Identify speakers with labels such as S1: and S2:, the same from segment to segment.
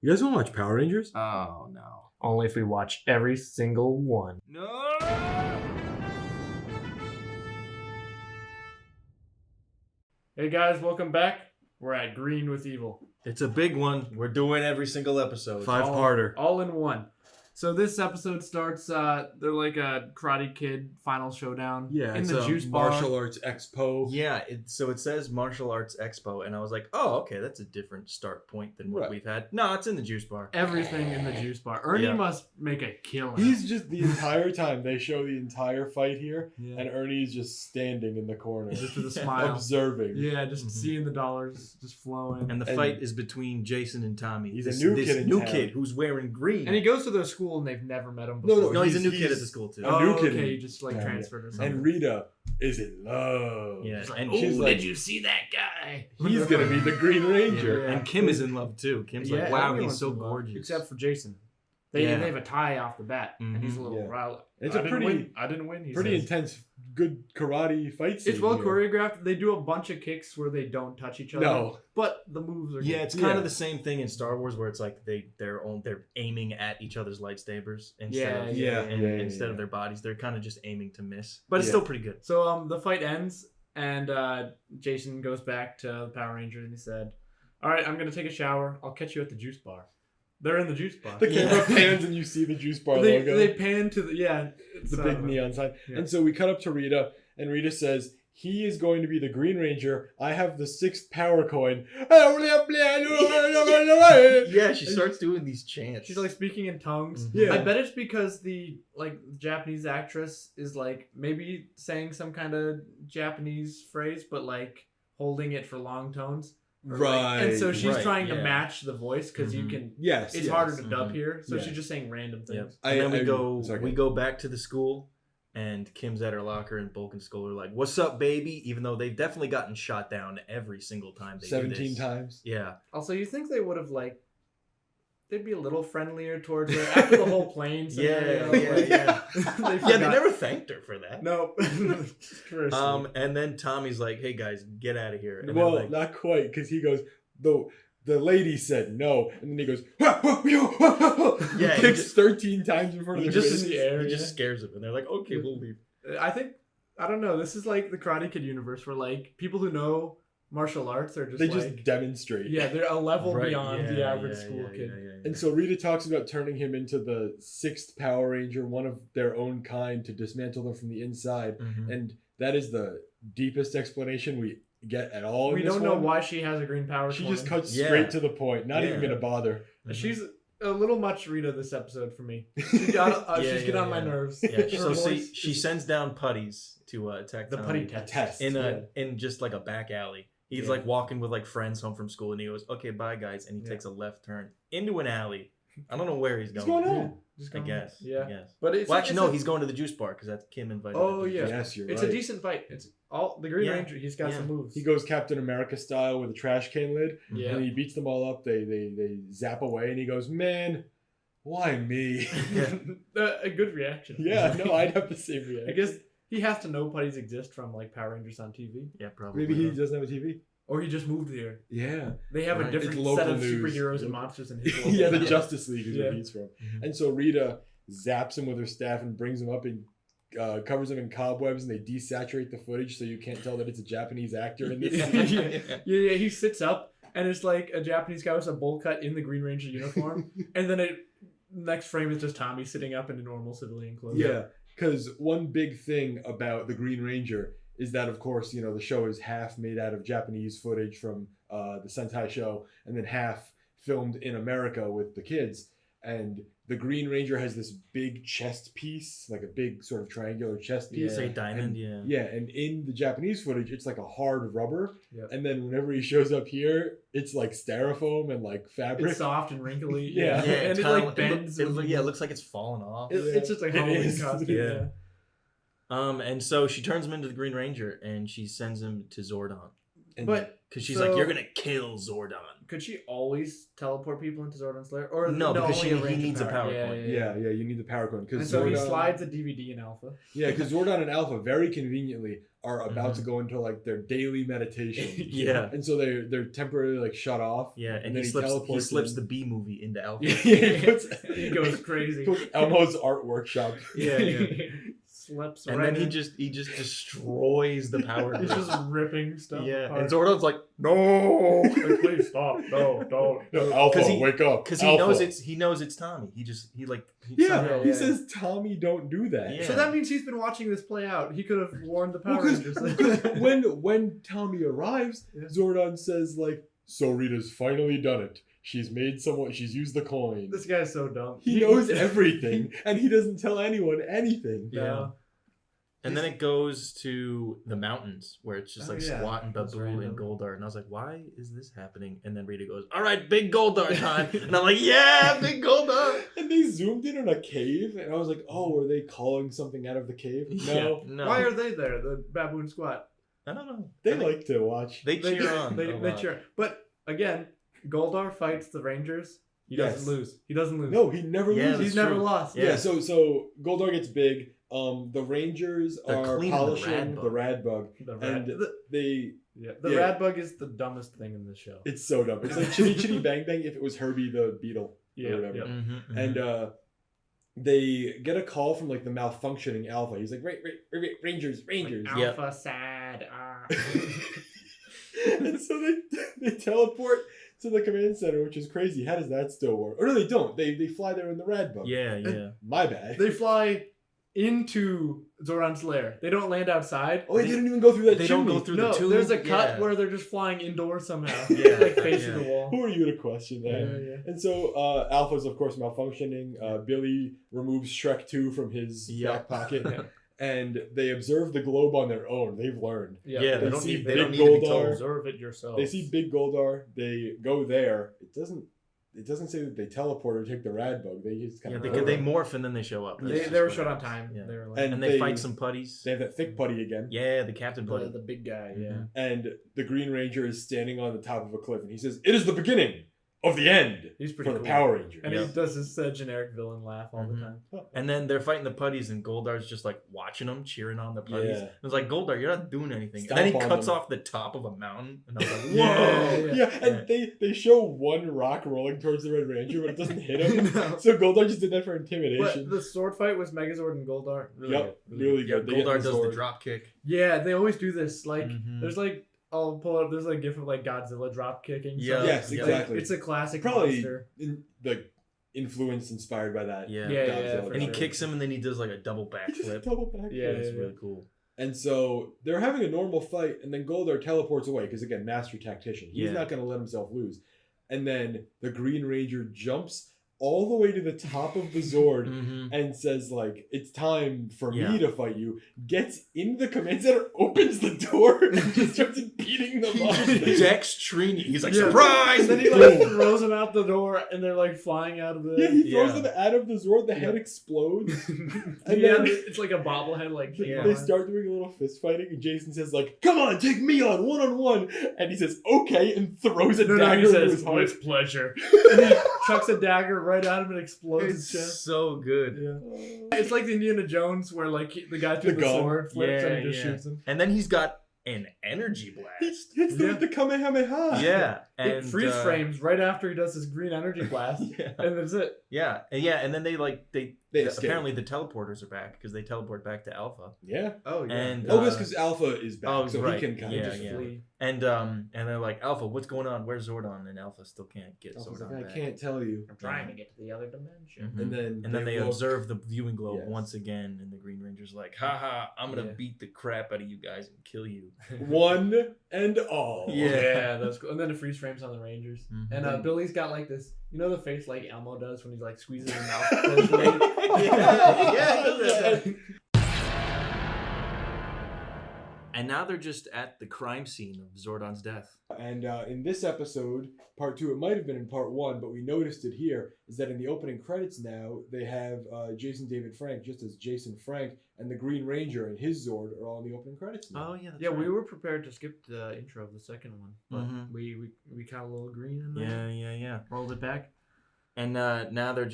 S1: You guys want to watch Power Rangers?
S2: Oh, no.
S3: Only if we watch every single one.
S2: No!
S4: Hey guys, welcome back. We're at Green with Evil.
S2: It's a big one. We're doing every single episode.
S1: Five-parter.
S4: All in one. So this episode starts, they're like a Karate Kid final showdown.
S1: Yeah,
S4: in
S1: it's
S4: the
S1: a
S4: juice bar.
S1: martial arts expo.
S2: Yeah, so it says Martial Arts Expo, and I was like, oh, okay, that's a different start point than what
S1: Right.
S2: we've had. No, it's in the juice bar.
S4: Everything in the juice bar. Ernie
S2: Yeah.
S4: must make a killing.
S5: He's just the entire time they show the entire fight here,
S4: Yeah.
S5: and Ernie's just standing in the corner,
S4: just with a smile.
S5: observing.
S4: Yeah, just
S2: Mhm.
S4: seeing the dollars just flowing.
S2: And the
S5: And-
S2: fight is between Jason and Tommy.
S5: He's a
S2: this,
S5: new
S2: this
S5: kid in
S2: new
S5: town.
S2: kid who's wearing green.
S4: And he goes to their school and they've never met him
S5: No,
S4: before.
S2: no, he's a new
S5: he's-
S2: kid at the school too.
S5: a new kid
S4: Okay,
S5: in
S4: he just like
S5: town,
S4: transferred or something.
S5: And Rita is in love.
S2: Yeah,
S4: She's like,
S2: and
S4: "Ooh,
S5: she's
S4: did
S5: like-
S4: you see that guy?
S5: He's gonna be the Green Ranger.
S4: Yeah.
S2: And Kim is in love too. Kim's like, wow,
S4: everyone's
S2: he's so
S4: in love,
S2: gorgeous.
S4: except for Jason. They
S2: Yeah.
S4: have a tie off the bat, and he's a little
S5: Yeah.
S4: riled.
S5: It's
S4: I
S5: a
S4: didn't
S5: pretty-
S4: win. I didn't win. He
S5: Pretty
S4: says.
S5: intense, good karate fight scene.
S4: It's well
S5: here.
S4: choreographed. They do a bunch of kicks where they don't touch each other.
S5: No,
S4: but the moves are
S2: Yeah,
S4: good.
S2: it's kind
S5: Yeah.
S2: of the same thing in Star Wars where it's like they're aiming at each other's lightsabers instead of
S5: yeah,
S2: instead of
S5: yeah.
S2: their bodies. They're kind of just aiming to miss, but it's
S5: Yeah.
S2: still pretty good.
S4: So the fight ends, and Jason goes back to the Power Ranger, and he said, "All right, I'm gonna take a shower. I'll catch you at the juice bar." They're in the juice bar.
S5: the camera
S2: Yeah.
S5: pans and you see the juice bar
S4: they,
S5: logo,
S4: they pan to the it's,
S5: the big neon sign,
S4: yeah.
S5: and so we cut up to Rita, and Rita says, "He is going to be the Green Ranger. I have the 6th power coin."
S2: Yeah, she starts doing these chants.
S4: She's like speaking in tongues.
S2: Mhm.
S5: Yeah.
S4: I bet it's because the Japanese actress is like maybe saying some kind of Japanese phrase, but like holding it for long tones. Or, like-
S1: Right.
S4: and so she's
S2: right,
S4: trying to
S2: yeah.
S4: match the voice because you
S2: Mhm.
S4: can.
S5: Yes,
S4: It's
S5: yes.
S4: harder to dub
S2: Mhm.
S4: here, so
S5: Yeah.
S4: she's just saying random
S2: Yep.
S4: things.
S2: And then
S5: sorry,
S2: we go back to the school, and Kim's at her locker, and Bulk and Skull are like, "What's up, baby?" Even though they've definitely gotten shot down every single time they do
S5: 17
S2: this.
S5: times.
S2: Yeah,
S4: Also, you think they would have like. They'd be a little friendlier towards her after the whole plane scenario.
S2: yeah,
S4: like,
S2: yeah.
S4: they
S2: Yeah, they
S4: forgot-
S2: never thanked her for that.
S4: No.
S2: And then Tommy's like, "Hey guys, get out of here." And they're
S5: Well,
S2: like,
S5: not quite, because he goes, the lady said no, and then he goes,
S2: Yeah, he
S5: kicks
S2: just-
S5: 13 times in front of
S2: he
S5: their
S2: just
S5: face.
S4: the air,
S2: he
S4: yeah.
S2: just scares them, and they're like, "Okay, we'll leave."
S4: I think I don't know. This is like the Karate Kid universe where like people who know martial arts are just
S5: They
S4: like
S5: just demonstrate.
S4: yeah, they're a level
S2: Right,
S4: beyond the
S2: yeah,
S4: average
S2: yeah,
S4: school
S2: yeah,
S4: kid.
S2: yeah.
S5: And so Rita talks about turning him into the 6th Power Ranger, one of their own kind, to dismantle them from the inside.
S2: Mhm.
S5: And that is the deepest explanation we get at all.
S4: We
S5: in this
S4: don't know
S5: one.
S4: why she has a green power.
S5: She
S4: coin.
S5: just cuts
S2: Yeah.
S5: straight to the point, not even
S2: Yeah.
S5: gonna bother.
S4: She's a little much Rita this episode for me. She's got,
S2: Yeah,
S4: she's getting
S2: yeah,
S4: on my
S2: yeah.
S4: nerves.
S2: Yeah,
S4: Her
S2: so
S4: voice
S2: she
S4: is-
S2: sends down putties to attack
S4: the
S2: Tommy
S4: putty test.
S5: test.
S2: in just like a back alley. He's
S4: Yeah.
S2: like walking with like friends home from school, and he goes, "Okay, bye guys," and he
S4: Yeah.
S2: takes a left turn into an alley. I don't know where he's
S5: What's
S2: going.
S5: going on?
S4: Just
S2: I
S4: going-
S2: guess.
S4: Yeah.
S2: I guess.
S4: But it's
S2: Well, actually,
S4: it's
S2: no.
S4: a-
S2: He's going to the juice bar because that's Kim invited.
S4: Oh,
S2: him to the
S4: yeah.
S2: juice bar.
S5: Yes, you're
S4: It's
S5: right.
S4: a decent fight. It's all the Green
S2: Yeah.
S4: Ranger. He's got
S2: Yeah.
S4: some moves.
S5: He goes Captain America style with a trash can lid,
S4: Yeah.
S5: and he beats them all up. They zap away, and he goes, "Man, why me?"
S4: A good reaction.
S5: Yeah, no, I'd have the same
S4: I
S5: reaction.
S4: guess he has to know putties exist from like Power Rangers on TV,
S2: Yeah, probably.
S5: Maybe he doesn't have a TV.
S4: or he just moved here.
S5: Yeah.
S4: They have
S2: Right.
S4: a different
S5: It's local
S4: set of
S5: news.
S4: superheroes and
S5: Local-
S4: monsters in his.
S5: Yeah, the
S4: local-
S5: Justice League is
S4: Yeah.
S5: where he's from.
S2: Mhm.
S5: And so Rita zaps him with her staff and brings him up and covers him in cobwebs, and they desaturate the footage so you can't tell that it's a Japanese actor in this.
S4: yeah. He sits up and it's like a Japanese guy with a bowl cut in the Green Ranger uniform, and then next frame is just Tommy sitting up in a normal civilian clothes.
S5: Yeah, because one big thing about the Green Ranger is that, of course, you know, the show is half made out of Japanese footage from the Sentai show, and then half filmed in America with the kids. And the Green Ranger has this big chest piece, like a big sort of triangular chest piece.
S2: Say diamond.
S5: And, yeah, and in the Japanese footage, it's like a hard rubber.
S4: Yep.
S5: And then whenever he shows up here, it's like styrofoam and like fabric.
S4: It's soft and wrinkly.
S5: Yeah.
S4: Yeah, and it
S2: kinda
S4: like bends.
S2: It looks like it's falling off.
S4: It's just a
S5: It
S4: Halloween
S5: is.
S4: costume.
S2: Yeah. And so she turns him into the Green Ranger, and she sends him to Zordon.
S5: And
S4: But
S2: because she's
S4: So-
S2: like, you're gonna kill Zordon.
S4: Could she always teleport people into Zordon's lair? Or
S2: No, because
S4: only a
S2: he
S4: range of
S2: needs a power
S4: yeah,
S2: point.
S4: Yeah,
S5: Yeah, you need the power coin
S4: And
S5: because
S4: so he slides a DVD in Alpha.
S5: Yeah, because Zordon and Alpha very conveniently are about
S2: Mhm.
S5: to go into like their daily meditation.
S2: Yeah.
S5: And so they're temporarily like shut off.
S2: Yeah, and
S5: then
S2: he slips
S5: teleports
S2: the
S5: in.
S2: B movie into Alpha.
S5: Yeah, he puts
S4: He goes crazy.
S5: puts Elmo's art workshop.
S2: Yeah, yeah.
S4: Slips
S2: And
S4: right
S2: then he
S4: in.
S2: just destroys the power
S4: He's
S2: grid.
S4: just ripping stuff
S2: Yeah,
S4: apart.
S2: and Zordon's like, no,
S4: Like, please stop. No, don't.
S5: No, Alpha,
S2: 'Cause he-
S5: wake up.
S2: because he
S5: Alpha.
S2: knows it's Tommy. He
S5: Yeah,
S2: somehow-
S5: he
S4: yeah.
S5: says Tommy, don't do that.
S2: Yeah.
S4: So that means he's been watching this play out. He could have warned the Power
S5: Well,
S4: Rangers.
S5: because when Tommy arrives,
S4: Yeah.
S5: Zordon says like, "So Rita's finally done it. She's made someone. She's used the coin.
S4: This guy's so dumb.
S5: He knows everything, and he doesn't tell anyone anything."
S2: Yeah.
S4: No.
S2: And then it goes to the mountains where it's just
S4: Oh,
S2: like
S4: yeah.
S2: Squat and
S4: That's
S2: Babu
S4: random.
S2: and Goldar. And I was like, why is this happening? And then Rita goes, all right, big Goldar time. And I'm like, yeah, big Goldar.
S5: And they zoomed in on a cave, and I was like, "Oh, are they calling something out of the cave?" No,
S2: Yeah, no.
S4: Why are they there? The Baboon Squad.
S2: I don't know.
S5: they
S2: I think
S5: like to watch.
S2: They cheer on.
S4: They,
S2: a
S4: they
S2: lot.
S4: cheer. But again, Goldar fights the Rangers. He
S5: Yes.
S4: doesn't lose. He doesn't lose.
S5: No, he never
S2: Yeah,
S5: loses.
S2: that's
S4: he's never
S2: true.
S4: lost.
S5: Yeah,
S2: Yeah.
S5: so Goldar gets big. The Rangers
S2: They're
S5: are
S2: cleaning the
S5: polishing
S2: Radbug.
S5: the Radbug,
S4: The
S5: and
S4: rat,
S5: they.
S4: the
S5: yeah.
S4: Rad Bug is the dumbest thing in the show.
S5: It's so dumb. It's like Chitty Chitty Bang Bang if it was Herbie the Beetle
S4: Yeah,
S5: or whatever.
S4: yeah.
S2: Mhm, mhm.
S5: And they get a call from like the malfunctioning Alpha. He's like, Rangers.
S2: Yeah.
S4: Alpha sad.
S5: And so they teleport to the command center, which is crazy. How does that still work? Or no, they don't. They fly there in the Radbug.
S2: Yeah, yeah.
S5: My bad.
S4: They fly into Zoran's lair. They don't land outside.
S5: Oh, they didn't even go through that
S2: They
S5: chimney.
S2: don't go through
S4: No,
S2: the tube.
S4: there's a cut
S2: Yeah.
S4: where they're just flying indoors somehow.
S2: Yeah,
S4: like facing
S2: yeah.
S4: the wall.
S5: Who are you to question that?
S4: Yeah.
S5: And so Alpha's, of course, malfunctioning. Billy removes Shrek 2 from his
S2: Yep.
S5: back pocket. And they observe the globe on their own. They've learned.
S2: Yeah,
S5: They
S2: they don't
S5: see
S2: need. They
S5: Big
S2: don't need to be
S5: Goldar.
S2: told.
S4: Observe it yourself.
S5: They see Big Goldar. They go there. It doesn't say that they teleport or take the Radbug. They just kind
S2: Yeah,
S5: of
S2: they morph and then they show up.
S4: They,
S2: That's
S4: they were
S2: just
S4: short
S2: what
S4: on time.
S2: happens. Yeah.
S4: They were like,
S5: And
S2: And they
S5: they-
S2: fight some putties.
S5: They have that thick putty again.
S2: Yeah, the Captain Putty.
S4: the big guy. Yeah.
S2: Mhm.
S5: And the Green Ranger is standing on the top of a cliff, and he says, "It is the beginning of the end
S4: He's
S5: for
S4: pretty
S5: the
S4: cool.
S5: Power Rangers."
S4: And
S2: Yeah.
S4: he does his generic villain laugh all
S2: Mhm.
S4: the time.
S2: And then they're fighting the putties, and Goldar's just like watching them, cheering on the putties.
S5: Yeah.
S2: It's like, Goldar, you're not doing anything.
S5: Stomp
S2: and then he
S5: on
S2: cuts
S5: them.
S2: off the top of a mountain, and I was like, whoa.
S5: Yeah,
S4: Yeah.
S5: and they show one rock rolling towards the Red Ranger, but it doesn't hit him.
S4: No.
S5: So Goldar just did that for
S4: But
S5: intimidation.
S4: the sword fight was Megazord and Goldar. Really
S5: Yep,
S4: good.
S5: really
S2: Yeah,
S5: good. They get
S2: Goldar
S5: the
S2: does the
S5: sword.
S2: drop kick.
S4: Yeah, they always do this. Like,
S2: Mhm.
S4: there's like, I'll pull up. There's like a gif of like Godzilla drop kicking.
S2: Yeah,
S4: something.
S5: Yes,
S2: yeah.
S4: Like,
S5: exactly.
S4: it's a classic
S5: Probably
S4: monster.
S5: influenced, inspired by that.
S2: Yeah.
S4: Yeah,
S5: Godzilla
S4: for
S2: And he
S4: sure.
S2: kicks him, and then he does like a double
S5: He just
S2: backflip.
S5: double back.
S4: Yeah,
S2: It's
S4: yeah,
S2: really cool.
S5: And so they're having a normal fight, and then Goldar teleports away because again, master tactician. He's
S2: Yeah.
S5: not going to let himself lose. And then the Green Ranger jumps all the way to the top of the Zord
S2: Mhm.
S5: and says like, "It's time for
S2: Yeah.
S5: me to fight you." Gets in the command center, opens the door, and just starts beating them up.
S2: Dex Trini. He's like,
S4: Yeah.
S2: surprise!
S4: And then he like throws them out the door, and they're like flying out of the.
S5: Yeah, he throws
S2: Yeah.
S5: them out of the Zord. The
S4: Yeah.
S5: head explodes.
S4: And
S5: then-
S4: it's like a bobblehead. Like
S2: Yeah.
S5: They start doing a little fist fighting, and Jason says like, "Come on, take me on one," and he says, "Okay," and throws a
S4: No,
S5: dagger
S4: he
S5: into
S4: says,
S5: his heart.
S4: "With pleasure." And he chucks a dagger right at him and explodes his
S2: It's
S4: chest.
S2: so good.
S4: Yeah. It's like the Indiana Jones where like the guy threw
S5: The
S4: the
S5: gun.
S4: sword flips and he
S2: Yeah,
S4: just
S2: yeah.
S4: shoots him.
S2: And then he's got an energy
S5: He
S2: blast.
S5: hits them
S4: Yeah.
S5: with the Kamehameha.
S2: Yeah.
S4: It
S2: And
S4: freeze frames right after he does his green energy blast,
S2: Yeah.
S4: and that's it.
S2: Yeah. And then they
S5: They escape.
S2: apparently the teleporters are back because they teleport back to Alpha.
S5: Yeah.
S4: Oh
S2: And,
S5: Oh, it's because Alpha is back,
S2: oh,
S5: so
S2: right.
S5: he can kind
S2: Yeah,
S5: of just
S2: yeah.
S5: flee.
S2: And they're like, Alpha, what's going on? Where's Zordon? And Alpha still can't get
S5: Alpha's
S2: Zordon
S5: like,
S2: back.
S5: I can't tell you.
S4: I'm trying to get to the other dimension.
S2: Mhm.
S5: And then
S2: they
S5: look-
S2: observe the viewing globe
S5: Yes.
S2: once again, and the Green Ranger's like, haha, I'm gonna
S4: Yeah.
S2: beat the crap out of you guys and kill you.
S5: one and all.
S2: Yeah.
S4: That's cool. And then it freeze frames on the Rangers.
S2: Mhm.
S4: And Billy's got like this, you know, the face like Elmo does when he's like squeezing his mouth. closely?
S2: Yeah, he does that. And now they're just at the crime scene of Zordon's death.
S5: And in this episode, part 2, it might have been in part 1, but we noticed it here, is that in the opening credits now, they have Jason David Frank just as Jason Frank, and the Green Ranger and his Zord are all in the opening credits now.
S2: Oh, yeah. That's
S4: Yeah,
S2: right.
S4: we were prepared to skip the intro of the second one, but
S2: Mhm.
S4: we caught a little green in there.
S2: Yeah.
S4: Rolled it back.
S2: And now they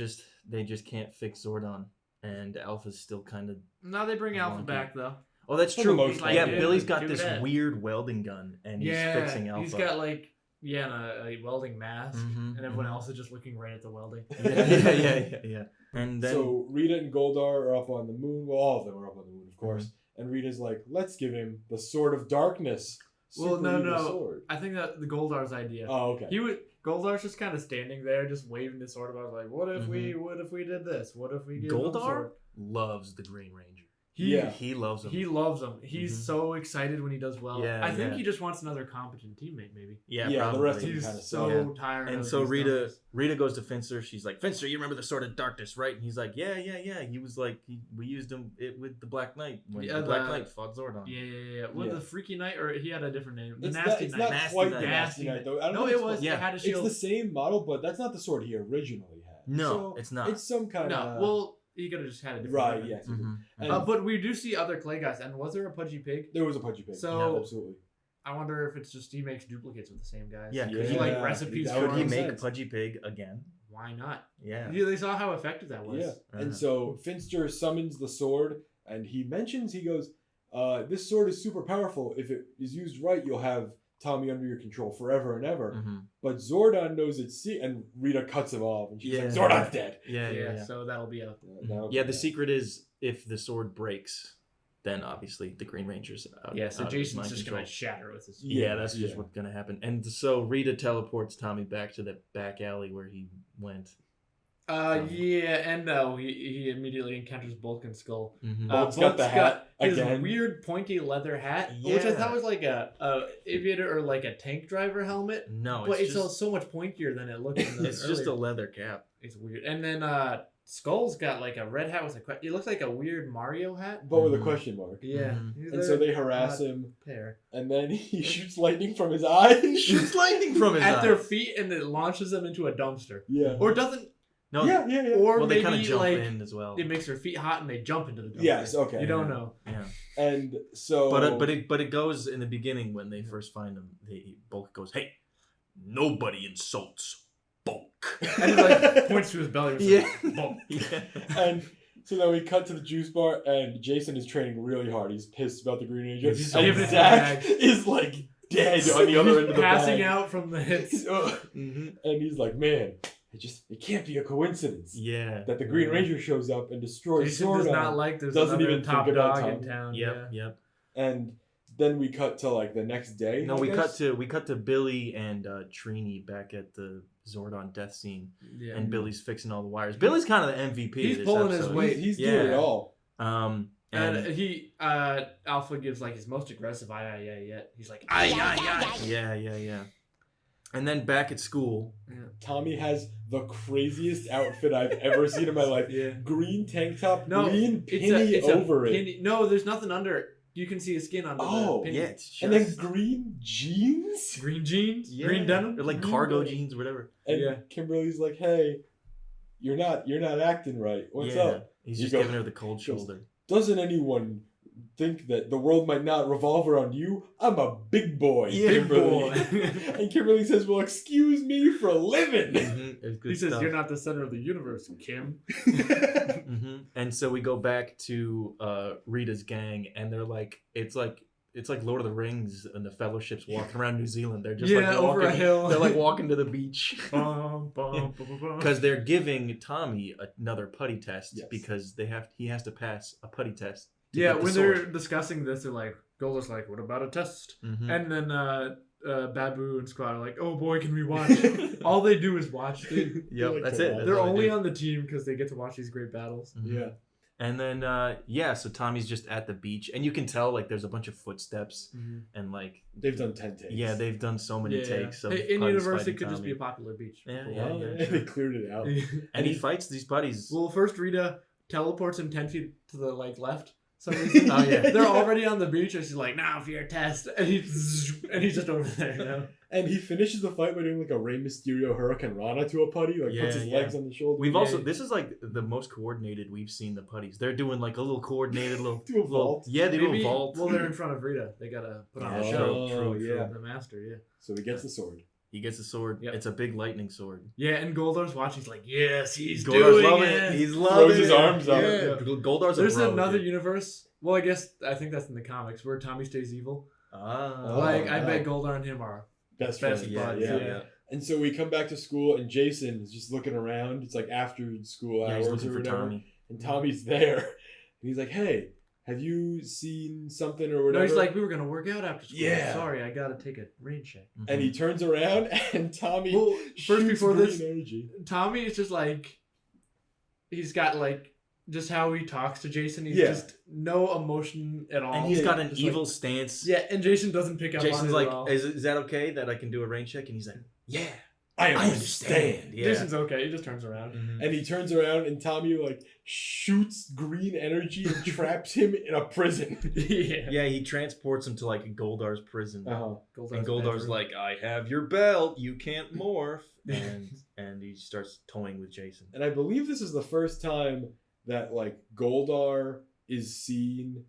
S2: just can't fix Zordon. And Alpha's still kind of...
S4: Now they bring Alpha
S2: Wonky.
S4: back though.
S2: Oh, that's
S5: For the
S2: true.
S5: most part,
S2: Yeah,
S5: yeah.
S2: Billy's got
S4: Do
S2: this
S4: that.
S2: weird welding gun, and he's fixing Alpha.
S4: He's got like a welding mask,
S2: Mhm,
S4: and everyone
S2: mhm.
S4: else is just looking right at the welding.
S2: yeah. And then...
S5: So Rita and Goldar are up on the moon. Well, all of them are up on the moon, of course.
S2: Mm-hmm.
S5: And Rita's like, let's give him the Sword of Darkness.
S4: Well,
S5: Super
S4: no,
S5: evil
S4: no.
S5: Sword.
S4: I think that the Goldar's idea.
S5: Oh, okay.
S4: Goldar's just kind of standing there, just waving his sword about, like, what if we did this? What if we did
S2: Goldar loves the Green Ranger.
S5: Yeah.
S2: He loves him.
S4: He loves him. He's
S2: Mhm.
S4: so excited when he does well.
S2: Yeah,
S4: I think
S2: yeah.
S4: he just wants another competent teammate, maybe.
S2: yeah,
S5: Yeah, the
S2: probably.
S5: rest of them
S4: He's
S5: kinda
S4: so
S2: suck.
S4: tired.
S2: And
S4: of
S2: so
S4: these
S2: Rita
S4: numbers.
S2: goes to Finster. She's like, Finster, you remember the Sword of Darkness, right? And he's like, yeah. He was like, we used him with the Black Knight when
S4: Yeah,
S2: the Black
S4: the-
S2: Knight fought Zordon.
S4: Yeah. What
S5: Yeah.
S4: the Freaky Knight, or he had a different name. The
S5: It's
S4: Nasty
S5: it's
S4: Knight.
S5: not
S2: Nasty
S5: quite
S2: Knight.
S5: the Nasty Knight, though. I don't
S4: No,
S5: think
S4: it
S5: it's
S4: was.
S5: quite-
S2: Yeah.
S4: It had a
S5: It's
S4: shield.
S5: the same model, but that's not the sword he originally had.
S2: No,
S5: So
S2: it's not.
S5: It's some kind
S4: No,
S5: of...
S4: well, he could have just had a different
S5: Right,
S4: weapon.
S5: yes.
S2: Mhm.
S5: And
S4: But we do see other clay guys. And was there a Pudgy Pig?
S5: there was a Pudgy Pig.
S4: So-
S5: Yeah, absolutely.
S4: I wonder if it's just he makes duplicates with the same guys.
S2: Yeah,
S4: Could
S2: could
S4: he
S2: he-
S4: like recipes
S5: that
S4: for
S5: would
S2: Could he
S5: make
S4: him?
S2: make
S5: sense.
S2: Pudgy Pig again?
S4: Why not?
S2: Yeah.
S4: They saw how effective that was.
S5: Yeah. And
S2: Uh-huh.
S5: so Finster summons the sword, and he goes, this sword is super powerful. If it is used right, you'll have Tommy under your control forever and ever.
S2: Mhm.
S5: But Zordon knows it's and Rita cuts him off, and she's
S2: Yeah.
S5: like, Zordon's dead.
S2: Yeah.
S4: So that'll be out.
S2: Yeah, the secret is if the sword breaks, then obviously the Green Ranger's out.
S4: Yeah, so
S2: out of
S4: Jason's
S2: mind
S4: just
S2: control.
S4: gonna shatter it with his.
S2: Yeah, that's just
S5: Yeah.
S2: what's gonna happen. And so Rita teleports Tommy back to the back alley where he went.
S4: Yeah, and no, he immediately encounters Bulk and Skull.
S2: Mhm.
S5: Bulk's got the hat
S4: his
S5: again.
S4: weird pointy leather hat, which I
S2: Yeah.
S4: thought was like a aviator or like a tank driver helmet.
S2: No,
S4: But it's
S2: just,
S4: so much pointier than it looked in the
S2: it's just a
S4: earlier.
S2: leather cap.
S4: It's weird. And then Skull's got like a red hat with it looks like a weird Mario hat.
S5: But with a
S2: Mhm.
S5: question mark.
S4: Yeah.
S2: Mhm.
S5: And so they harass
S4: odd
S5: him,
S4: pair.
S5: and then he shoots lightning from his eyes.
S2: Shoots lightning from his
S4: At
S2: eye.
S4: their feet, and it launches them into a dumpster.
S5: Yeah.
S4: Or doesn't,
S2: No,
S5: Yeah.
S4: or
S2: well, they kind of
S4: maybe
S2: jump
S4: like
S2: in as well.
S4: it makes their feet hot and they jump into the dumpster.
S5: Yes, okay.
S4: You don't know.
S2: Yeah,
S5: And so...
S2: but it goes in the beginning when they first find him. Bulk goes, "Hey, nobody insults Bulk."
S4: And he like points to his belly. And
S2: Yeah.
S4: says, "Bulk."
S2: Yeah.
S5: And so then we cut to the juice bar, and Jason is training really hard. He's pissed about the Green Ranger.
S2: He's so
S5: and
S4: giving it to
S5: Zach
S4: the
S5: is like dead on the other end of the
S4: passing
S5: bag.
S4: out from the hits.
S2: Mhm.
S5: And he's like, man, it can't be a coincidence
S2: Yeah.
S5: that the Green Ranger shows up and destroys
S4: Jason
S5: Zordon.
S4: does not like there's
S5: Doesn't
S4: another
S5: even
S4: top
S5: think about
S4: dog in
S5: Tommy.
S4: town.
S2: Yep.
S5: And then we cut to like the next day.
S2: No,
S5: I
S2: we
S5: guess?
S2: cut to Billy and Trini back at the Zordon death scene,
S4: Yeah.
S2: and Billy's fixing all the wires. Billy's kind of the MVP.
S4: He's
S2: of this
S4: pulling his
S2: episode.
S4: weight.
S5: He's
S2: Yeah.
S5: doing it all.
S2: And
S4: And Alpha gives like his most aggressive aye yet. He's like aye.
S2: yeah. And then back at school,
S5: Tommy has the craziest outfit I've ever seen in my life.
S4: Yeah.
S5: Green tank top,
S4: No,
S5: green
S4: it's
S5: penny
S4: a
S5: over it.
S4: penny. No, there's nothing under it. You can see his skin under
S5: Oh,
S4: the penny.
S2: yeah, it's just
S5: And then green jeans.
S4: Green jeans,
S2: yeah.
S4: green denim.
S2: or like
S5: Green
S2: cargo
S5: denim.
S2: jeans or whatever.
S5: And
S4: Yeah.
S5: Kimberly's like, "Hey, you're not acting right. What's
S2: yeah.
S5: up?
S2: He's
S5: You
S2: just
S5: go-
S2: giving her the cold
S5: goes,
S2: shoulder.
S5: Doesn't anyone think that the world might not revolve around you? I'm a big boy,
S2: Yeah.
S5: Kimberly."
S4: Big boy.
S5: And Kimberly says, "Well, excuse me for living."
S2: It's good
S4: He says,
S2: stuff.
S4: "You're not the center of the universe, Kim."
S2: Mhm. And so we go back to Rita's gang, and they're like, it's like Lord of the Rings and the Fellowship's walking around New Zealand. They're just
S4: Yeah,
S2: like
S4: over
S2: walking,
S4: a hill.
S2: They're like walking to the beach
S4: Bum, bum, bum, bum.
S2: because they're giving Tommy another putty test
S5: Yes.
S2: because he has to pass a putty test. to
S4: Yeah,
S2: get the
S4: when
S2: sword.
S4: they're discussing this, they're like, Goldar's like, "What about a test?"
S2: Mhm.
S4: And then Babu and Squad are like, "Oh boy, can we watch?" All they do is watch.
S2: Yep,
S5: like
S2: that's
S5: to
S2: it.
S5: watch.
S2: That's
S4: They're
S2: all they
S4: only
S2: do.
S4: on the team because they get to watch these great battles.
S2: Mhm.
S5: Yeah.
S2: And then so Tommy's just at the beach, and you can tell like there's a bunch of footsteps and like
S5: They've done 10 takes.
S2: yeah, they've done so many takes. Of
S4: Hey, in
S2: putties
S4: universe,
S2: fighting
S4: it could just be
S2: Tommy.
S4: a popular beach.
S2: Yeah,
S5: Well,
S2: yeah.
S5: they cleared it out.
S2: And he fights these putties.
S4: Well, first Rita teleports him 10 feet to the like left, some reason.
S2: Oh, yeah.
S4: They're already on the beach, and she's like, "Now for your test," and he's just over there. You know?
S5: And he finishes the fight by doing like a Rey Mysterio Hurricane Rana to a putty, like puts his
S2: Yeah,
S5: legs on the shoulder.
S2: We've
S4: Yeah.
S2: also this is like the most coordinated we've seen the putties. They're doing like a little coordinated little
S5: Do a
S2: little-
S5: vault.
S2: Yeah, they do
S4: Maybe-
S2: a vault.
S4: Well, they're in front of Rita. They gotta put on a
S2: Yeah,
S4: show.
S5: true, yeah.
S4: The master, yeah.
S5: So he gets the sword.
S2: He gets a sword.
S4: Yep.
S2: It's a big lightning sword.
S4: Yeah, and Goldar's watching. He's like, "Yes, he's
S2: Goldar's
S4: doing
S2: loving
S4: it."
S2: it. He's loving
S5: Throws his
S2: it.
S5: arms up.
S2: Yeah. Goldar's a
S4: There's
S2: bro,
S4: another
S2: dude.
S4: universe. Well, I think that's in the comics where Tommy stays evil.
S2: Ah.
S4: Like, I
S5: wow.
S4: bet Goldar and him are.
S5: Best
S4: Best
S5: friend.
S4: buds,
S5: yeah.
S4: yeah.
S5: And so we come back to school, and Jason is just looking around. It's like after school
S2: Yeah, he's
S5: hours
S2: looking
S5: or
S2: for
S5: whatever.
S2: Tommy.
S5: And Tommy's there. And he's like, "Hey, have you seen something or whatever?"
S4: No, he's like, "We were gonna work out after school.
S5: Yeah.
S4: Sorry, I gotta take a rain check."
S5: And he turns around, and Tommy
S4: Well,
S5: shoots
S4: first before
S5: green
S4: this,
S5: energy.
S4: Tommy is just like, he's got like just how he talks to Jason. He's
S5: Yeah.
S4: just no emotion at all.
S2: And he's got an
S4: Just
S2: evil
S4: like,
S2: stance.
S4: yeah, and Jason doesn't pick up on
S2: Jason's
S4: it
S2: like,
S4: at all.
S2: is that okay that I can do a rain check? And he's like, yeah,
S5: I
S2: I
S5: understand.
S2: understand. Yeah.
S4: Jason's okay. He just turns around.
S2: Mhm.
S5: And he turns around, and Tommy like shoots green energy and traps him in a prison.
S4: yeah.
S2: Yeah, he transports him to like Goldar's prison.
S5: Uh-huh.
S2: And Goldar's like, I have your belt, you can't morph. And he starts toying with Jason.
S5: And I believe this is the first time that like Goldar is seen.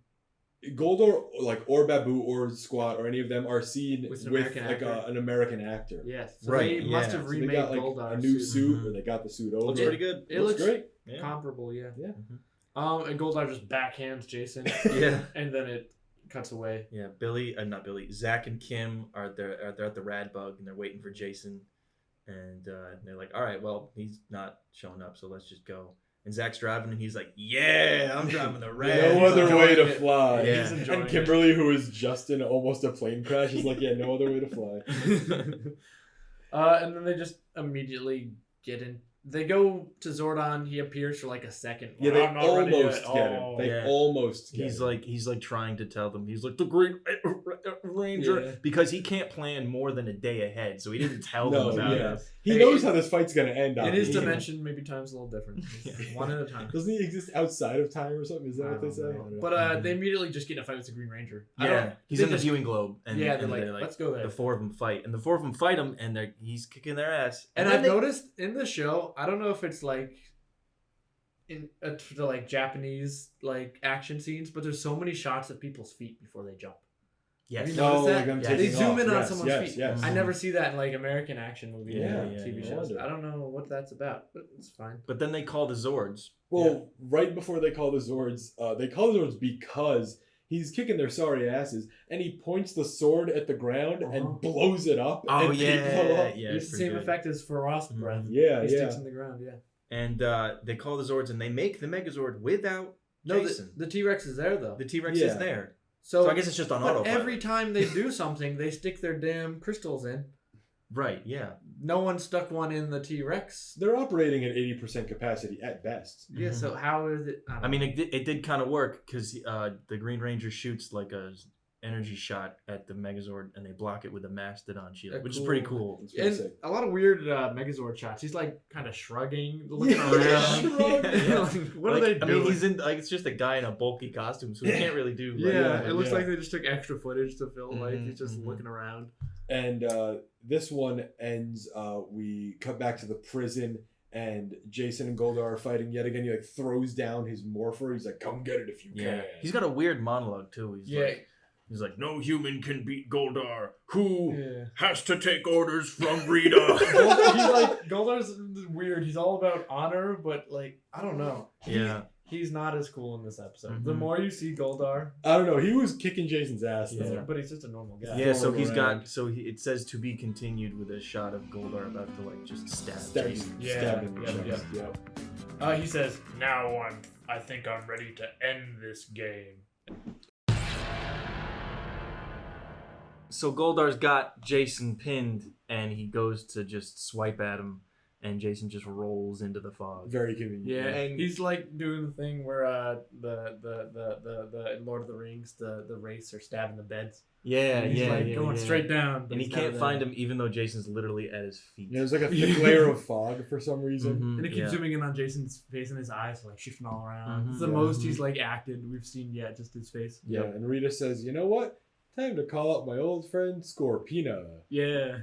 S5: Goldar, like, or Babu or Squat or any of them are seen
S4: With
S5: with,
S4: an American
S5: like
S4: actor.
S5: an American actor.
S4: Yes. So
S2: Right,
S4: They must
S2: yeah.
S4: have
S5: So they
S4: remade
S5: got like
S4: Goldar
S5: a new suit,
S2: Mhm.
S5: or they got the suit over.
S2: Looks pretty good.
S4: It
S5: looks
S4: looks
S5: great.
S2: Yeah.
S4: comparable. Yeah.
S5: Yeah.
S4: And Goldar just backhands Jason,
S2: Yeah.
S4: and then it cuts away.
S2: Yeah, not Billy. Zach and Kim are there. They're at the Rad Bug and they're waiting for Jason, and they're like, "All right, well, he's not showing up, so let's just go." And Zach's driving, and he's like, "Yeah, I'm driving the Rad."
S5: No other way to
S4: enjoying it.
S5: fly.
S2: Yeah.
S4: He's enjoying
S5: And
S4: it.
S5: Kimberly, who is just in almost a plane crash, is like, "Yeah, no other way to fly."
S4: And then they just immediately get in. They go to Zordon. He appears for like a second.
S5: Yeah,
S4: Well,
S5: they
S4: I'm not ready
S5: almost
S4: yet.
S5: get him.
S4: Oh.
S5: They
S2: Yeah.
S5: almost get
S2: He's
S5: him.
S2: like trying to tell them. He's like the Green Ranger
S4: Yeah.
S2: because he can't plan more than a day ahead, so he didn't tell
S5: No,
S2: them about
S5: yeah.
S2: it.
S5: He
S4: Hey,
S5: knows how this fight's gonna end.
S4: In his
S5: obviously.
S4: dimension, maybe time's a little different. One at a time.
S5: Doesn't he exist outside of time or something? Is that
S4: I
S5: what they
S4: don't
S5: say?
S4: know. But they immediately just get in a fight with the Green Ranger. I
S2: Yeah,
S4: don't-
S2: he's
S4: they
S2: in the
S4: just-
S2: viewing globe, and
S4: Yeah,
S2: and
S4: they're like, let's go there.
S2: The four of them fight, and the four of them fight him, and he's kicking their ass.
S4: And
S2: then
S4: I've
S2: they-
S4: noticed in the show, I don't know if it's like in the like Japanese like action scenes, but there's so many shots of people's feet before they jump.
S2: Yes.
S4: You
S5: No,
S4: notice that?
S5: like I'm
S2: Yeah.
S5: taking
S4: They zoom
S5: off.
S4: in on
S5: Yes,
S4: someone's
S5: yes,
S4: feet.
S5: Yes.
S4: I never see that in like American action movies
S5: Yeah,
S4: or
S2: yeah,
S4: TV
S2: yeah.
S4: shows.
S5: Wonder.
S4: I don't know what that's about, but it's fine.
S2: But then they call the Zords.
S5: Well, right before they call the Zords, they call the Zords because he's kicking their sorry asses, and he points the sword at the ground
S4: Uh-huh.
S5: and blows it up.
S2: Oh
S5: and they blow
S2: yeah,
S5: up.
S2: yeah.
S4: it's the same effect as Frost breath.
S5: Yeah,
S4: He
S5: yeah.
S4: sticks in the ground. Yeah.
S2: And they call the Zords, and they make the Megazord without
S4: No,
S2: Jason.
S4: the T-Rex is there though.
S2: The T-Rex
S5: Yeah.
S2: is there,
S4: So,
S2: so I guess it's just on
S4: but
S2: autopilot.
S4: every time they do something, they stick their damn crystals in.
S2: Right? Yeah.
S4: No one stuck one in the T-Rex.
S5: They're operating at 80% capacity at best.
S4: Yeah.
S2: Mhm.
S4: So how is it?
S2: I mean, it did kind of work because the Green Ranger shoots like a energy shot at the Megazord, and they block it with a Mastodon shield, which is pretty cool.
S5: It's pretty
S4: And
S5: sick.
S4: a lot of weird Megazord shots. He's like kind of shrugging, looking
S5: Yeah,
S4: around.
S5: shrugging.
S4: Like, what
S2: Like,
S4: are they
S2: I
S4: doing?
S2: mean, he's in like it's just a guy in a bulky costume, so he can't really do. Like,
S4: yeah,
S5: Yeah,
S4: it looks
S5: yeah.
S4: like they just took extra footage to film. Like
S2: Mhm,
S4: he's just
S2: mhm.
S4: looking around.
S5: And this one ends. We cut back to the prison, and Jason and Goldar are fighting yet again. He like throws down his morpher. He's like, "Come get it if you
S2: Yeah.
S5: can."
S2: He's got a weird monologue too. He's like, no human can beat Goldar. Who
S4: Yeah.
S2: has to take orders from Rita?
S4: Goldar's weird. He's all about honor, but like I don't know.
S2: Yeah.
S4: He's not as cool in this episode. The
S2: Mhm.
S4: more you see Goldar,
S5: I don't know. He was kicking Jason's ass.
S2: Yeah.
S5: Though.
S4: but he's just a normal guy.
S2: Yeah, so
S5: Throwing
S2: he's
S5: around.
S2: got it says to be continued with a shot of Goldar about to like just stab
S5: Stab-
S2: Jason.
S4: Yeah,
S5: stab him in the
S4: yeah,
S5: chest. Yep.
S4: He says, "Now I think I'm ready to end this game."
S2: So Goldar's got Jason pinned, and he goes to just swipe at him, and Jason just rolls into the fog.
S5: Very convenient.
S4: Yeah,
S2: And-
S4: he's like doing the thing where the in Lord of the Rings the wraiths are stabbing the beds.
S2: Yeah,
S4: And he's
S2: yeah,
S4: like
S2: yeah,
S4: going
S2: yeah.
S4: straight down, but
S2: And he
S4: he's
S2: can't
S4: never
S2: find
S4: there.
S2: him, even though Jason's literally at his feet.
S5: Yeah, there's like a thick layer of fog for some reason.
S2: Mhm,
S4: And it keeps
S2: yeah.
S4: zooming in on Jason's face and his eyes, like shifting all around. It's the
S2: Mhm,
S4: most
S2: mhm.
S4: he's like acted we've seen yet, just his face.
S5: Yeah, and Rita says, "You know what? Time to call up my old friend Scorpina."
S4: Yeah.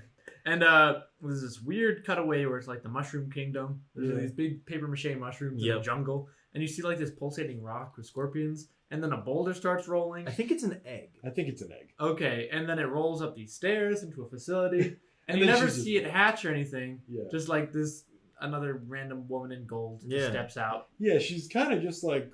S4: And there's this weird cutaway where it's like the Mushroom Kingdom. There's
S5: Yeah.
S4: these big paper mache mushrooms in
S2: Yep.
S4: the jungle, and you see like this pulsating rock with scorpions, and then a boulder starts rolling.
S2: I think it's an egg.
S5: I think it's an egg.
S4: Okay, and then it rolls up these stairs into a facility, and you
S5: then
S4: never
S5: she's just-
S4: see it hatch or anything.
S5: Yeah.
S4: Just like this, another random woman in gold just
S2: Yeah.
S4: steps out.
S5: Yeah, she's kind of just like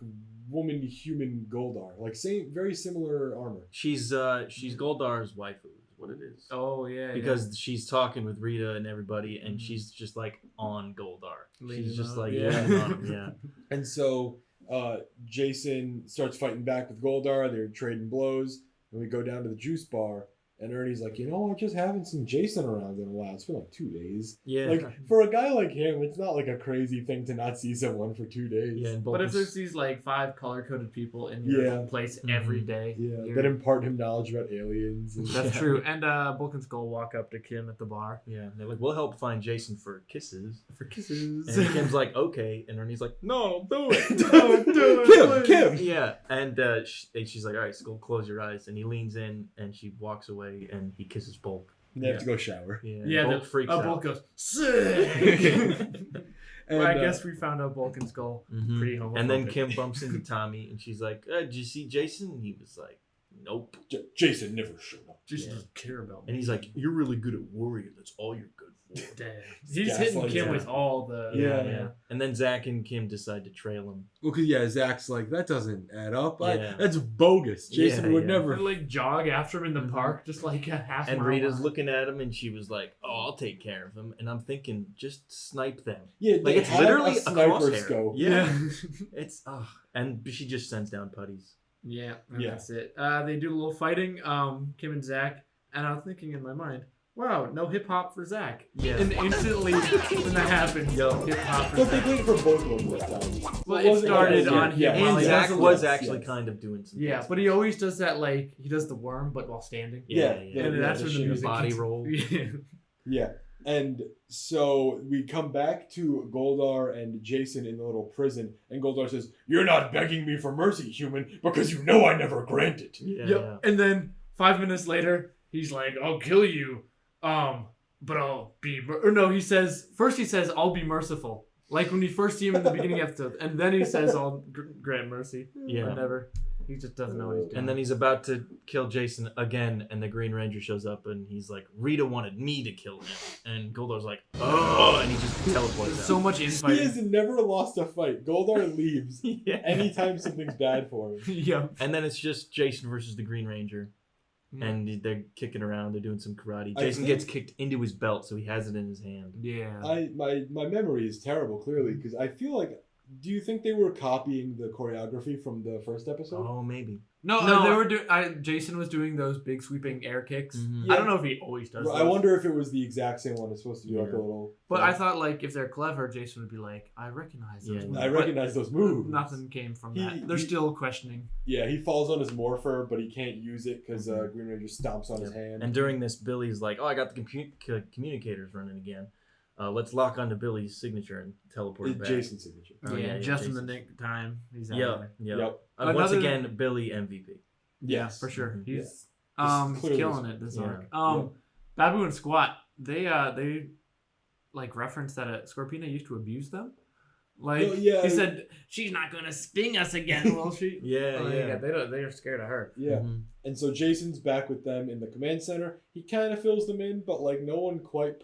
S5: woman to human Goldar, like same, very similar armor.
S2: She's Goldar's waifu, is what it is.
S4: Oh yeah,
S2: Because she's talking with Rita and everybody, and
S4: Mhm.
S2: she's just like on Goldar.
S4: Leaning
S2: She's just
S4: on-
S2: like
S4: yeah.
S2: leaning on him, yeah.
S5: And so Jason starts fighting back with Goldar. They're trading blows, and we go down to the juice bar. And Ernie's like, I just haven't seen Jason around in a while. It's been like 2 days.
S2: Yeah.
S5: Like for a guy like him, it's not like a crazy thing to not see someone for 2 days.
S2: yeah, and
S4: But if
S2: Bulkus-
S4: there's these like 5 color-coded people in your
S5: Yeah.
S4: place
S2: Mhm.
S4: every day,
S5: Yeah,
S4: you're-
S5: that impart him knowledge about aliens. And
S4: that's
S2: Yeah.
S4: true. And Bulk and Skull walk up to Kim at the bar
S2: yeah, they're like, we'll help find Jason for kisses.
S4: for kisses.
S2: And Kim's like, okay, and Ernie's like, no, do it.
S4: Don't do it,
S5: Kim,
S4: please.
S5: Kim.
S2: Yeah, and she's like, all right, Skull, close your eyes. And he leans in, and she walks away, and he kisses Bulk.
S5: They have to go shower.
S2: Yeah,
S4: Yeah,
S2: Bulk
S4: the
S2: freaks out.
S4: Bulk goes sick.
S5: And,
S4: Well, I guess we found out Bulk and Skull
S2: Mhm.
S4: pretty homophobic.
S2: And then Kim bumps into Tommy, and she's like, did you see Jason? And he was like, nope.
S5: Jason never showed up.
S4: Jason
S2: Yeah.
S4: doesn't care about me.
S2: And he's like, you're really good at warrior. That's all you're good for.
S4: Damn. He's hitting
S5: Gaslighting
S4: Kim
S2: him.
S4: with all the
S5: Yeah.
S2: And then Zach and Kim decide to trail him.
S1: Well, 'cause, yeah, Zach's like, that doesn't add up.
S2: Yeah.
S1: That's bogus. Jason
S2: Yeah,
S1: would
S2: yeah.
S1: never.
S4: They like jog after him in the
S2: Mhm.
S4: park, just like a half
S2: And
S4: mile
S2: Rita's
S4: line.
S2: looking at him, and she was like, oh, I'll take care of him. And I'm thinking, just snipe them.
S5: Yeah,
S2: Like,
S5: they
S2: it's
S5: have
S2: literally
S5: a
S2: a
S5: sniper
S2: crosshair.
S5: scope.
S2: Yeah. It's, and she just sends down putties.
S4: Yeah, and
S5: Yeah.
S4: that's it. They do a little fighting, Kim and Zach, and I'm thinking in my mind, wow, no hip hop for Zach.
S2: Yeah.
S4: And instantly, when that happens,
S2: Yo.
S4: hip hop for
S5: But they
S4: Zach.
S5: did it for both of them this time.
S4: Well,
S5: it
S4: it
S5: wasn't
S4: started
S5: like-
S4: on him.
S5: yeah,
S4: while
S2: And
S4: he
S2: Zach
S4: does
S2: was
S4: the-
S2: actually
S5: yes.
S2: kind of doing some
S4: Yeah,
S2: things.
S4: but he always does that, like, he does the worm, but while standing.
S2: Yeah,
S5: Yeah,
S2: yeah.
S4: And
S5: yeah,
S4: that's
S5: the
S4: when the
S5: shit
S4: music
S2: body
S4: kicks-
S2: roll.
S4: Yeah.
S5: Yeah. And so we come back to Goldar and Jason in the little prison, and Goldar says, "You're not begging me for mercy, human, because you know I never grant it."
S2: Yeah,
S4: Yep.
S2: yeah.
S4: And then 5 minutes later, he's like, "I'll kill you, but I'll be." Or no, he says first. He says, "I'll be merciful," like when we first see him in the beginning of the episode, and then he says, "I'll grant mercy."
S2: Yeah.
S4: But never. He just doesn't know what he's doing.
S2: And then he's about to kill Jason again, and the Green Ranger shows up, and he's like, Rita wanted me to kill him. And Goldar's like, oh, and he just teleports
S4: There's
S2: out.
S4: so much
S5: He
S4: infighting.
S5: has never lost a fight. Goldar leaves
S2: Yeah.
S5: anytime something's bad for him.
S4: Yeah.
S2: And then it's just Jason versus the Green Ranger. And they're kicking around, they're doing some karate.
S5: I
S2: Jason
S5: think-
S2: gets kicked into his belt, so he has it in his hand.
S4: Yeah.
S5: My memory is terrible, clearly, because I feel like. Do you think they were copying the choreography from the first episode?
S2: Oh, maybe.
S4: No,
S2: No.
S4: they were doing. Jason was doing those big sweeping air kicks.
S2: Mhm.
S4: I don't know if he always does.
S5: I
S4: those.
S5: wonder if it was the exact same one. It's supposed to be like a
S2: Yeah.
S5: little.
S4: But I thought like if they're clever, Jason would be like, I recognize those.
S2: Yeah.
S4: moves.
S5: I
S4: But
S5: recognize those moves.
S4: Nothing came from
S5: He-
S4: that. They're
S5: he-
S4: still questioning.
S5: Yeah, he falls on his morpher, but he can't use it because
S2: Mhm.
S5: Green Ranger stomps on his hand.
S2: And during this, Billy's like, oh, I got the communicators running again. Let's lock onto Billy's signature and teleport
S5: It's
S2: it back.
S5: Jason's signature.
S2: Oh,
S4: yeah, just in the
S2: Jason's.
S4: nick of time. He's out
S2: Yep,
S4: there.
S2: yep.
S5: Yep.
S2: Once
S4: Another-
S2: again, Billy MVP.
S4: Yeah,
S5: Yes.
S4: for sure.
S2: Mhm.
S4: He's
S5: He's
S4: he's
S5: clearly
S4: killing it this
S2: yeah.
S4: arc.
S5: Yeah.
S4: Babu and Squat, they like reference that Scorpina used to abuse them. Like
S5: Well, yeah.
S4: he said, she's not gonna sting us again, will she?
S2: Yeah,
S4: Like,
S2: yeah.
S4: they're scared of her.
S5: Yeah.
S2: Mhm.
S5: And so Jason's back with them in the command center. He kind of fills them in, but like no one quite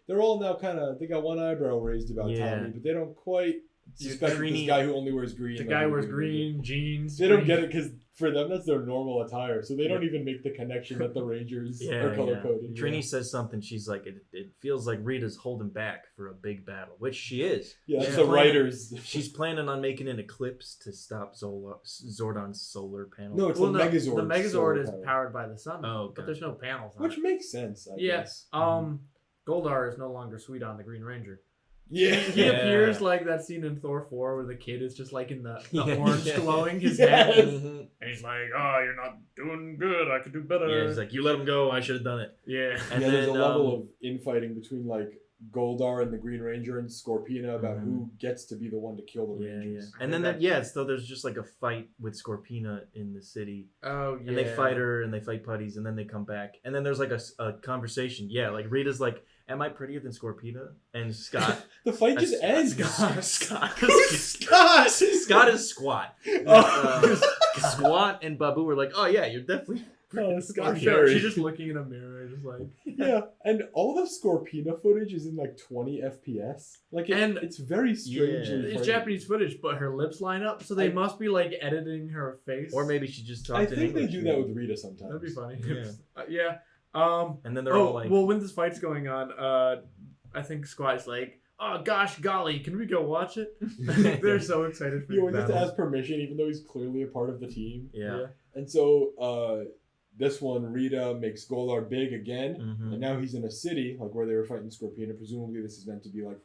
S5: they're all now kind of, they got one eyebrow raised about
S2: Yeah.
S5: Tommy, but they don't quite suspect
S2: Greeny-
S5: this guy who only wears green.
S4: The
S5: like
S4: guy
S5: the
S4: wears
S5: Ranger.
S4: green jeans.
S5: They don't
S4: green-
S5: get it because for them that's their normal attire, so they don't even make the connection that the Rangers
S2: Yeah,
S5: are color
S2: yeah.
S5: coded.
S2: Trini says something. She's like, it feels like Rita's holding back for a big battle, which she is.
S5: Yeah, that's
S2: She's
S5: the
S2: planning-
S5: writers.
S2: She's planning on making an eclipse to stop Zordon's solar panel.
S5: No, it's
S4: Well,
S5: the
S4: no,
S5: Megazord.
S4: the Megazord
S5: solar
S4: is
S5: power.
S4: powered by the sun,
S2: Oh,
S4: but there's no panels on
S5: Which
S4: it.
S5: makes sense, I
S4: Yeah.
S5: guess.
S4: Goldar is no longer sweet on the Green Ranger.
S5: Yeah.
S4: He
S2: Yeah.
S4: appears like that scene in Thor 4 where the kid is just like in the
S2: Yeah.
S4: orange
S2: Yeah.
S4: glowing his
S5: Yes.
S4: head.
S2: Mhm.
S4: And he's like, oh, you're not doing good. I could do better.
S2: Yeah, he's like, you let him go. I should have done it.
S4: yeah.
S2: And
S5: yeah, there's a
S2: then,
S5: level of infighting between like Goldar and the Green Ranger and Scorpina about
S2: Mhm.
S5: who gets to be the one to kill the
S2: Yeah, yeah.
S5: Rangers.
S2: And then so there's just like a fight with Scorpina in the city.
S4: Oh, yeah.
S2: And they fight her and they fight putties and then they come back. And then there's like a conversation. Yeah, like Rita's like, am I prettier than Scorpina? And Scott.
S5: The fight just ends.
S2: Scott
S5: Scott.
S2: Scott is squat.
S5: Oh.
S2: Squat and Babu were like, oh yeah, you're definitely.
S5: Oh,
S4: Oh,
S5: Scott
S4: sure.
S5: Barry.
S4: She's just looking in a mirror, just like.
S5: Yeah, and all the Scorpina footage is in like 20 FPS. Like,
S4: And-
S5: it's very strangely.
S2: Yeah.
S4: It's
S5: framed.
S4: Japanese footage, but her lips line up, so they
S5: I-
S4: must be like editing her face.
S2: Or maybe she just talked
S5: I
S2: in
S5: think they
S2: English.
S5: do that with Rita sometimes.
S4: That'd be funny.
S2: Yeah.
S4: Yeah.
S2: And then they're all like,
S4: well, when this fight's going on, I think Squat's like, oh gosh, golly, can we go watch it? They're so excited for
S5: He
S4: the
S5: always has to
S4: battle.
S5: ask permission, even though he's clearly a part of the team.
S2: yeah.
S5: And so this one, Rita makes Goldar big again,
S2: Mhm.
S5: and now he's in a city, like where they were fighting Scorpina. Presumably, this is meant to be like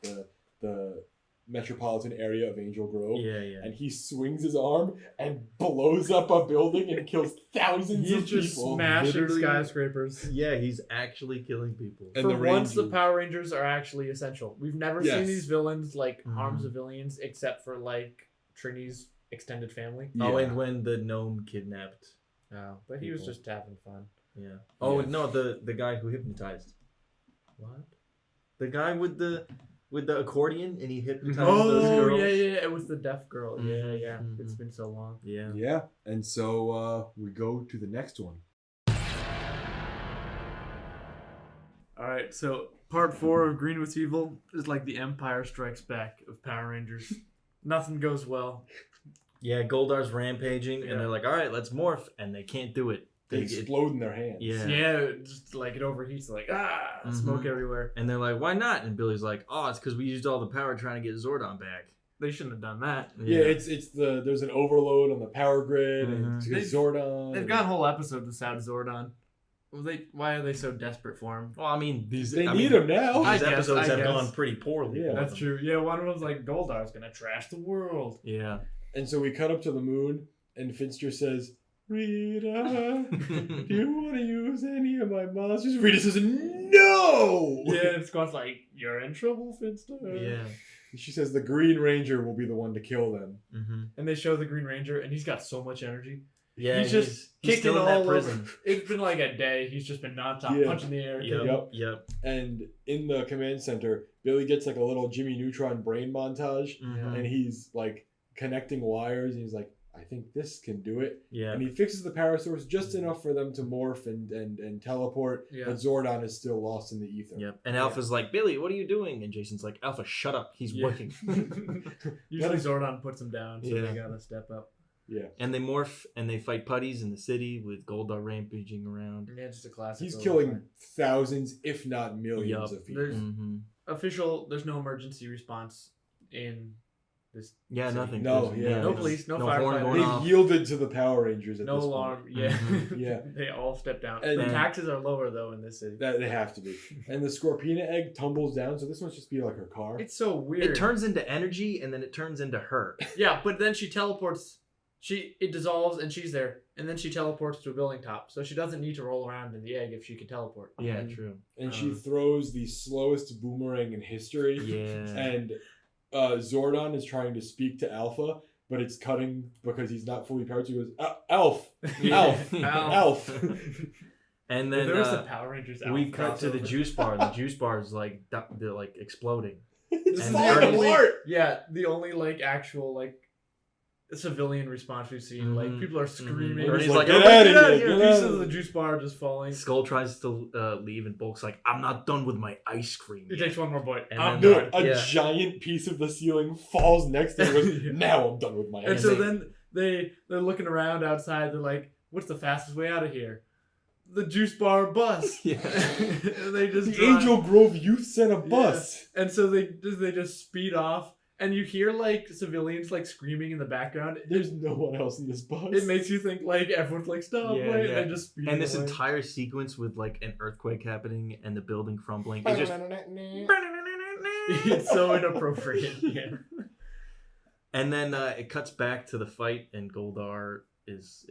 S5: the metropolitan area of Angel Grove.
S2: Yeah, yeah.
S5: And he swings his arm and blows up a building and kills thousands
S4: He's
S5: of
S4: just
S5: people.
S4: smashing
S2: Literally.
S4: skyscrapers.
S2: Yeah, he's actually killing people.
S5: And
S4: For
S5: the
S4: once, the
S5: Rangers-
S4: Power Rangers are actually essential. We've never seen
S5: Yes.
S4: these villains like harm
S2: Mhm.
S4: civilians, except for like Trini's extended family.
S2: Oh,
S5: Yeah.
S2: and when the gnome kidnapped.
S4: Oh, but he was
S2: People.
S4: just having fun.
S2: Yeah. Oh
S5: Yeah.
S2: no, the guy who hypnotized. What? The guy with the accordion and he hypnotized those
S4: Oh
S2: girls.
S4: yeah, yeah, it was the deaf girl. Yeah,
S2: Mhm,
S4: yeah.
S2: mhm.
S4: It's been so long.
S2: Yeah.
S5: Yeah, and so we go to the next one.
S4: All right, so part 4 of Green with Evil is like the Empire Strikes Back of Power Rangers. Nothing goes well.
S2: Yeah, Goldar's rampaging
S4: Yeah.
S2: and they're like, all right, let's morph, and they can't do it.
S5: They
S2: They get,
S5: explode in their hands.
S2: Yeah.
S4: Yeah, just like it overheats, like smoke
S2: Mhm.
S4: everywhere.
S2: and they're like, why not? And Billy's like, oh, it's because we used all the power trying to get Zordon back.
S4: They shouldn't have done that.
S5: Yeah, it's there's an overload on the power grid and
S2: Mhm.
S5: to get
S4: They've-
S5: Zordon.
S4: They've got whole episodes without Zordon. Why are they so desperate for him?
S2: Well, I mean, these
S5: They
S2: I
S5: need
S2: mean,
S5: him now.
S4: I
S2: These
S4: guess,
S2: episodes
S4: I
S2: have
S4: guess.
S2: gone pretty poorly.
S5: Yeah.
S2: for
S4: That's
S2: them.
S4: true. Yeah, one of them's like, Goldar's gonna trash the world.
S2: Yeah.
S5: And so we cut up to the moon, and Finster says, "Rita, do you want to use any of my monsters?" Rita says, "No."
S4: Yeah, and Scott's like, you're in trouble, Finster.
S2: Yeah.
S5: She says the Green Ranger will be the one to kill them.
S2: Mm-hmm.
S4: And they show the Green Ranger, and he's got so much energy.
S2: Yeah,
S4: He's just
S2: he's
S4: kicking
S2: still in
S4: all
S2: that prison.
S4: over. It's been like a day. He's just been nonstop
S5: Yeah.
S4: punching the air.
S2: Yep.
S5: Yep.
S2: Yep.
S5: And in the command center, Billy gets like a little Jimmy Neutron brain montage,
S2: Mhm.
S5: and he's like connecting wires, and he's like, "I think this can do it."
S2: Yeah.
S5: And he fixes the power source just enough for them to morph and teleport,
S4: Yeah.
S5: but Zordon is still lost in the ether.
S2: Yep. And Alpha's like, Billy, what are you doing? And Jason's like, Alpha, shut up. He's
S4: Yeah.
S2: working.
S4: Usually Zordon puts him down, so
S2: Yeah.
S4: they gotta step up.
S5: Yeah.
S2: And they morph and they fight putties in the city with Goldar rampaging around.
S4: Yeah, just a classic.
S5: He's
S4: Golden
S5: killing
S4: fight.
S5: thousands, if not millions
S2: Yup.
S5: of people.
S4: There's
S2: Mm-hmm.
S4: there's no emergency response in this.
S2: Yeah,
S4: city.
S2: nothing.
S5: No,
S2: There's-
S5: yeah.
S4: No
S5: it's-
S4: police, no
S2: no horn
S4: firefighters.
S2: going
S5: They've
S2: off.
S5: yielded to the Power Rangers at
S4: No
S5: this
S4: alarm.
S5: point.
S4: Yeah.
S2: Mhm.
S5: Yeah.
S4: They all step down.
S5: And-
S4: the taxes are lower though in this city.
S5: That they have to be. And the Scorpina egg tumbles down, so this must just be like her car.
S4: It's so weird.
S2: It turns into energy and then it turns into her.
S4: Yeah, but then she teleports. It dissolves and she's there, and then she teleports to a building top. So she doesn't need to roll around in the egg if she can teleport.
S2: Yeah, true.
S5: And she throws the slowest boomerang in history.
S2: Yeah.
S5: And Zordon is trying to speak to Alpha, but it's cutting because he's not fully powered. So he goes, Alf! Alf! Alf!
S2: And
S4: If
S2: then
S4: there was a Power Rangers.
S2: we
S4: Alpha
S2: cut to the
S4: crossover.
S2: juice bar. The juice bar is like they're like exploding.
S5: It's
S2: And
S5: falling
S2: Ernie's-
S5: apart!
S4: Yeah, the only like actual like civilian response we've seen. Like
S2: Mhm.
S4: people are screaming.
S2: Ernie's
S5: Ernie's like,
S2: like,
S5: get
S2: "Oh,
S5: out
S2: get
S5: of
S2: outta
S5: here!
S2: here."
S5: Get
S4: Pieces
S5: out
S4: of
S5: of
S4: the
S5: here.
S4: juice bar just falling.
S2: Skull tries to leave, and Bulk's like, "I'm not done with my ice cream."
S4: He
S2: yet."
S4: takes one more bite.
S2: And
S4: I'm
S2: then,
S4: done.
S5: No, a
S2: Yeah.
S5: giant piece of the ceiling falls next to him and goes,
S4: Yeah.
S5: now I'm done with my
S4: And
S5: ice
S4: so
S5: cream."
S4: then they're looking around outside. They're like, "What's the fastest way out of here?" The juice bar bus.
S2: Yeah.
S4: And they just
S5: The
S4: drive.
S5: Angel Grove Youth Center bus.
S4: And so they just speed off, and you hear like civilians like screaming in the background.
S5: There's no one else in this bus.
S4: It makes you think like everyone's like stop,
S2: Yeah,
S4: right?
S2: yeah.
S4: And they just speed
S2: And this
S4: away.
S2: entire sequence with like an earthquake happening and the building crumbling, it just
S4: It's so inappropriate. Yeah.
S2: And then it cuts back to the fight, and Goldar is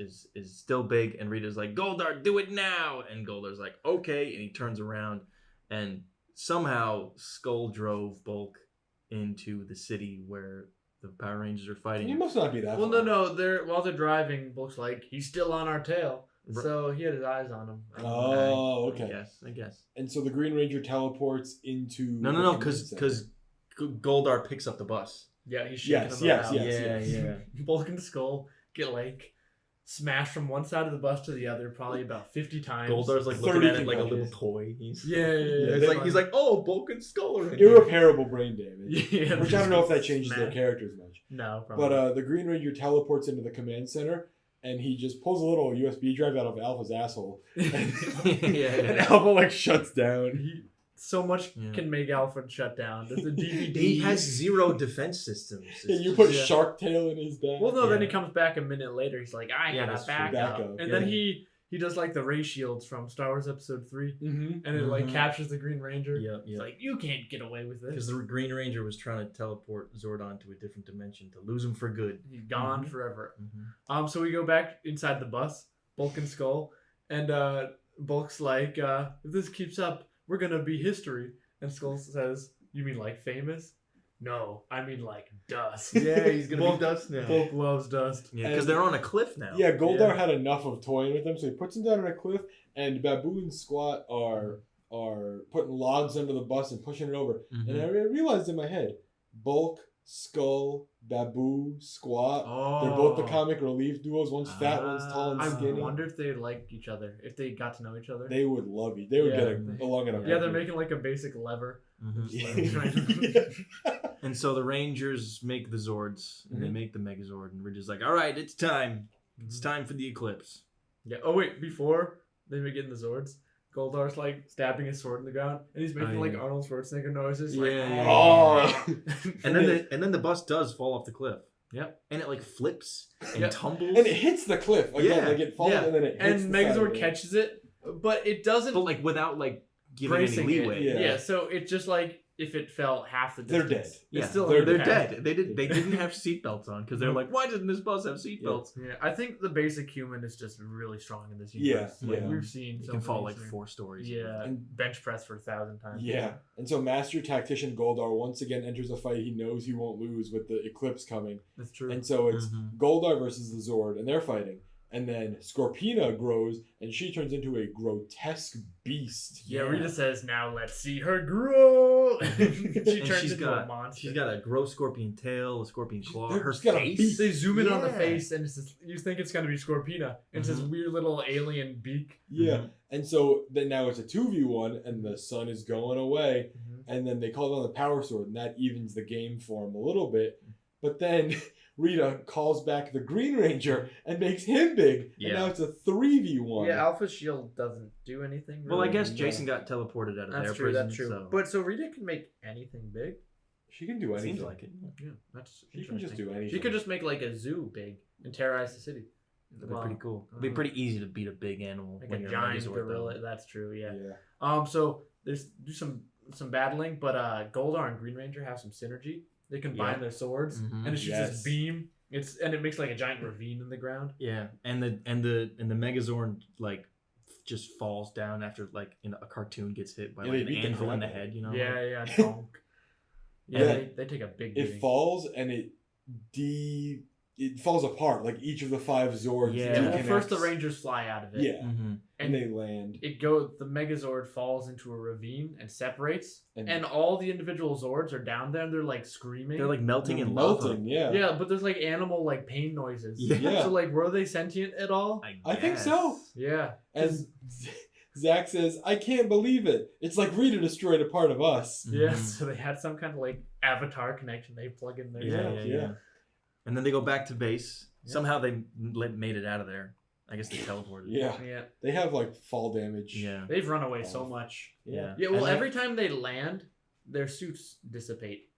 S2: still big, and Rita's like, Goldar, do it now! And Goldar's like, okay, and he turns around, and somehow Skull drove Bulk into the city where the Power Rangers are
S5: He
S2: fighting.
S5: must not be that.
S4: Well,
S5: far.
S4: no. While they're driving, Bulk's like, he's still on our tail. So he had his eyes on him.
S5: Oh, okay.
S2: I guess.
S5: And so the Green Ranger teleports into.
S2: No,
S5: the command
S2: because
S5: center.
S2: Goldar picks up the bus.
S4: Yeah, he's shaking
S5: Yes,
S4: him
S5: yes,
S4: around.
S5: yes.
S4: Bulk and Skull get like smashed from one side of the bus to the other probably about 50 times.
S2: Goldar's like looking
S5: 30
S2: at it like a little
S5: concussions.
S2: toy. He's
S4: Yeah.
S2: he's like, oh, Bulk and Skull are in
S5: irreparable brain damage.
S4: Yeah,
S5: Which I don't know if that changes their
S4: smash.
S5: characters much.
S4: No, probably.
S5: But the Green Ranger teleports into the command center, and he just pulls a little USB drive out of Alpha's asshole. And,
S2: Yeah.
S5: and Alpha like shuts down.
S4: So much
S2: Yeah.
S4: can make Alpha shut down. There's a DVD.
S2: He has zero defense systems.
S5: Yeah,
S2: It's
S5: you
S2: just-
S5: put
S4: yeah.
S5: Shark Tail in his back.
S4: Well, no, then he
S2: Yeah.
S4: comes back a minute later. He's like, I
S2: Yeah,
S4: got
S2: that's
S4: a
S2: true.
S4: backup.
S5: Backup,
S4: And
S5: yeah.
S4: then he does like the ray shields from Star Wars Episode 3.
S5: Mm-hmm.
S4: And it like
S2: Mhm.
S4: captures the Green Ranger.
S2: Yeah,
S4: He's
S2: yeah.
S4: like, you can't get away with
S2: Because
S4: this.
S2: the Green Ranger was trying to teleport Zordon to a different dimension to lose him for good.
S4: He's gone
S2: Mhm.
S4: forever.
S2: Mm-hmm.
S4: So we go back inside the bus, Bulk and Skull, and Bulk's like, if this keeps up, we're gonna be history. And Skull says, you mean like famous? No, I mean like dust.
S2: Yeah, he's gonna
S4: Bulk-
S2: be dust now.
S4: Bulk loves dust.
S2: Yeah, because
S5: And-
S2: they're on a cliff now.
S5: Yeah, Goldar
S4: Yeah.
S5: had enough of toying with them, so he puts them down on a cliff, and Babu and Squat are putting logs under the bus and pushing it over.
S2: Mhm.
S5: And I realized in my head, Bulk, Skull, Babu, Squat.
S4: Oh,
S5: They're both the comic relief duos. One's fat, one's tall and
S4: I
S5: skinny.
S4: wonder if they like each other, if they got to know each other.
S5: They would love you. They would
S4: Yeah.
S5: get along in a
S4: Yeah, they're
S5: heartbeat.
S4: making like a basic lever.
S2: Mhm. And so the Rangers make the Zords, and they
S5: Mhm.
S2: make the Megazord, and we're just like, all right, it's time. It's time for the eclipse.
S4: Yeah. Oh wait, before they begin the Zords, Goldar's like stabbing his sword in the ground, and he's making
S2: Oh,
S4: like
S2: yeah.
S4: Arnold Schwarzenegger noises.
S2: Yeah,
S4: Like,
S2: yeah,
S5: Oh.
S2: And then the bus does fall off the cliff.
S4: Yep.
S2: And it like flips and
S4: Yep.
S2: tumbles.
S5: And it hits the cliff. Again,
S2: Yeah.
S5: like it falls
S4: Yeah.
S5: and then it hits
S4: and
S5: the side of
S4: Megazord
S5: it.
S4: catches it, but it doesn't
S2: but like without like giving any
S4: bracing
S2: leeway.
S4: it.
S5: Yeah.
S4: Yeah. So it's just like if it fell half the
S5: They're
S4: distance.
S5: dead.
S2: Yeah,
S4: It's still
S2: they're
S4: impact.
S2: dead. They didn't have seatbelts on because they're like, why didn't this bus have seatbelts?
S4: Yeah, I think the basic human is just really strong in this
S5: Yeah,
S4: universe. Like,
S5: yeah.
S4: we've seen
S2: You
S4: so
S2: can fall
S4: many
S2: like
S4: things.
S2: 4 stories.
S4: Yeah,
S5: And-
S4: bench press for 1,000 times.
S5: Yeah. And so Master Tactician Goldar once again enters a fight he knows he won't lose with the eclipse coming.
S4: That's true.
S5: And so it's
S2: Mhm.
S5: Goldar versus the Zord, and they're fighting. And then Scorpina grows, and she turns into a grotesque beast.
S4: yeah,
S2: Yeah.
S4: Rita says, "Now let's see her grow." she
S2: And
S4: turns
S2: she's
S4: into
S2: got
S4: a monster.
S2: she's got a gross scorpion tail, a scorpion claw,
S5: She's
S2: her
S5: got a
S2: face.
S5: beak.
S4: They zoom in on the
S2: Yeah.
S4: face, and it's just, you think it's gonna be Scorpina. It's this
S2: Mhm.
S4: weird little alien beak.
S5: Yeah.
S2: Mhm.
S5: And so then now it's a 2v1, and the sun is going away.
S4: Mm-hmm.
S5: And then they call it on the Power Sword, and that evens the game for him a little bit. But then Rita calls back the Green Ranger and makes him big.
S2: Yeah.
S5: And now it's a 3v1.
S4: Yeah, Alpha Shield doesn't do anything.
S2: Well, I
S4: really.
S2: guess
S5: No.
S2: Jason got teleported out of
S4: That's
S2: their
S4: true.
S2: prison.
S4: That's true.
S2: So
S4: But so Rita can make anything big.
S5: She can do anything.
S2: seems like it.
S4: Yeah, that's
S5: She can just
S4: interesting.
S5: do anything.
S4: She could just make like a zoo big and terrorize the city.
S2: That'd be
S4: Well,
S2: pretty cool. It'd be pretty easy to beat a big animal
S4: like
S2: when
S4: a
S2: you're
S4: giant
S2: Megazord,
S4: gorilla.
S2: though.
S4: That's true. Yeah.
S5: Yeah.
S4: So there's do some battling, but Goldar and Green Ranger have some synergy. They combine
S2: Yeah.
S4: their swords,
S2: Mhm.
S4: and it shoots
S5: Yes.
S4: this beam. And it makes like a giant ravine in the ground.
S2: Yeah, and the Megazord like just falls down after like in a cartoon gets hit by
S5: Yeah,
S2: like
S5: they
S2: an
S5: beat the
S2: anvil in the
S5: crap out of
S2: head. You know.
S4: Yeah, yeah, donk. Yeah,
S5: Yeah.
S4: they take a big.
S5: It
S4: beating.
S5: falls and it falls apart. Like each of the 5 Zords.
S2: Yeah.
S4: Yeah, well,
S5: reconnects.
S4: first the Rangers fly out of it.
S5: Yeah.
S2: Mm-hmm.
S5: And they land.
S4: The Megazord falls into a ravine and separates, and all the individual Zords are down there and they're like screaming.
S2: They're like melting
S5: They're
S2: in
S5: melting.
S2: lava.
S5: Yeah.
S4: yeah, but there's like animal like pain noises.
S2: Yeah.
S4: So like, were they sentient at all?
S5: I think so.
S2: guess.
S4: Yeah.
S5: And Zach says, "I can't believe it. It's like Rita destroyed a part of us."
S4: Yeah.
S2: Mhm.
S4: So they had some kind of like avatar connection. They plug in there.
S2: Yeah. And then they go back to base.
S4: Yeah.
S2: Somehow they made it out of there. I guess they teleported.
S5: Yeah.
S4: Yeah.
S5: They have like fall damage.
S2: Yeah.
S4: They've run away so much.
S2: Yeah.
S4: Yeah. Well,
S2: And
S4: every time they land, their suits dissipate.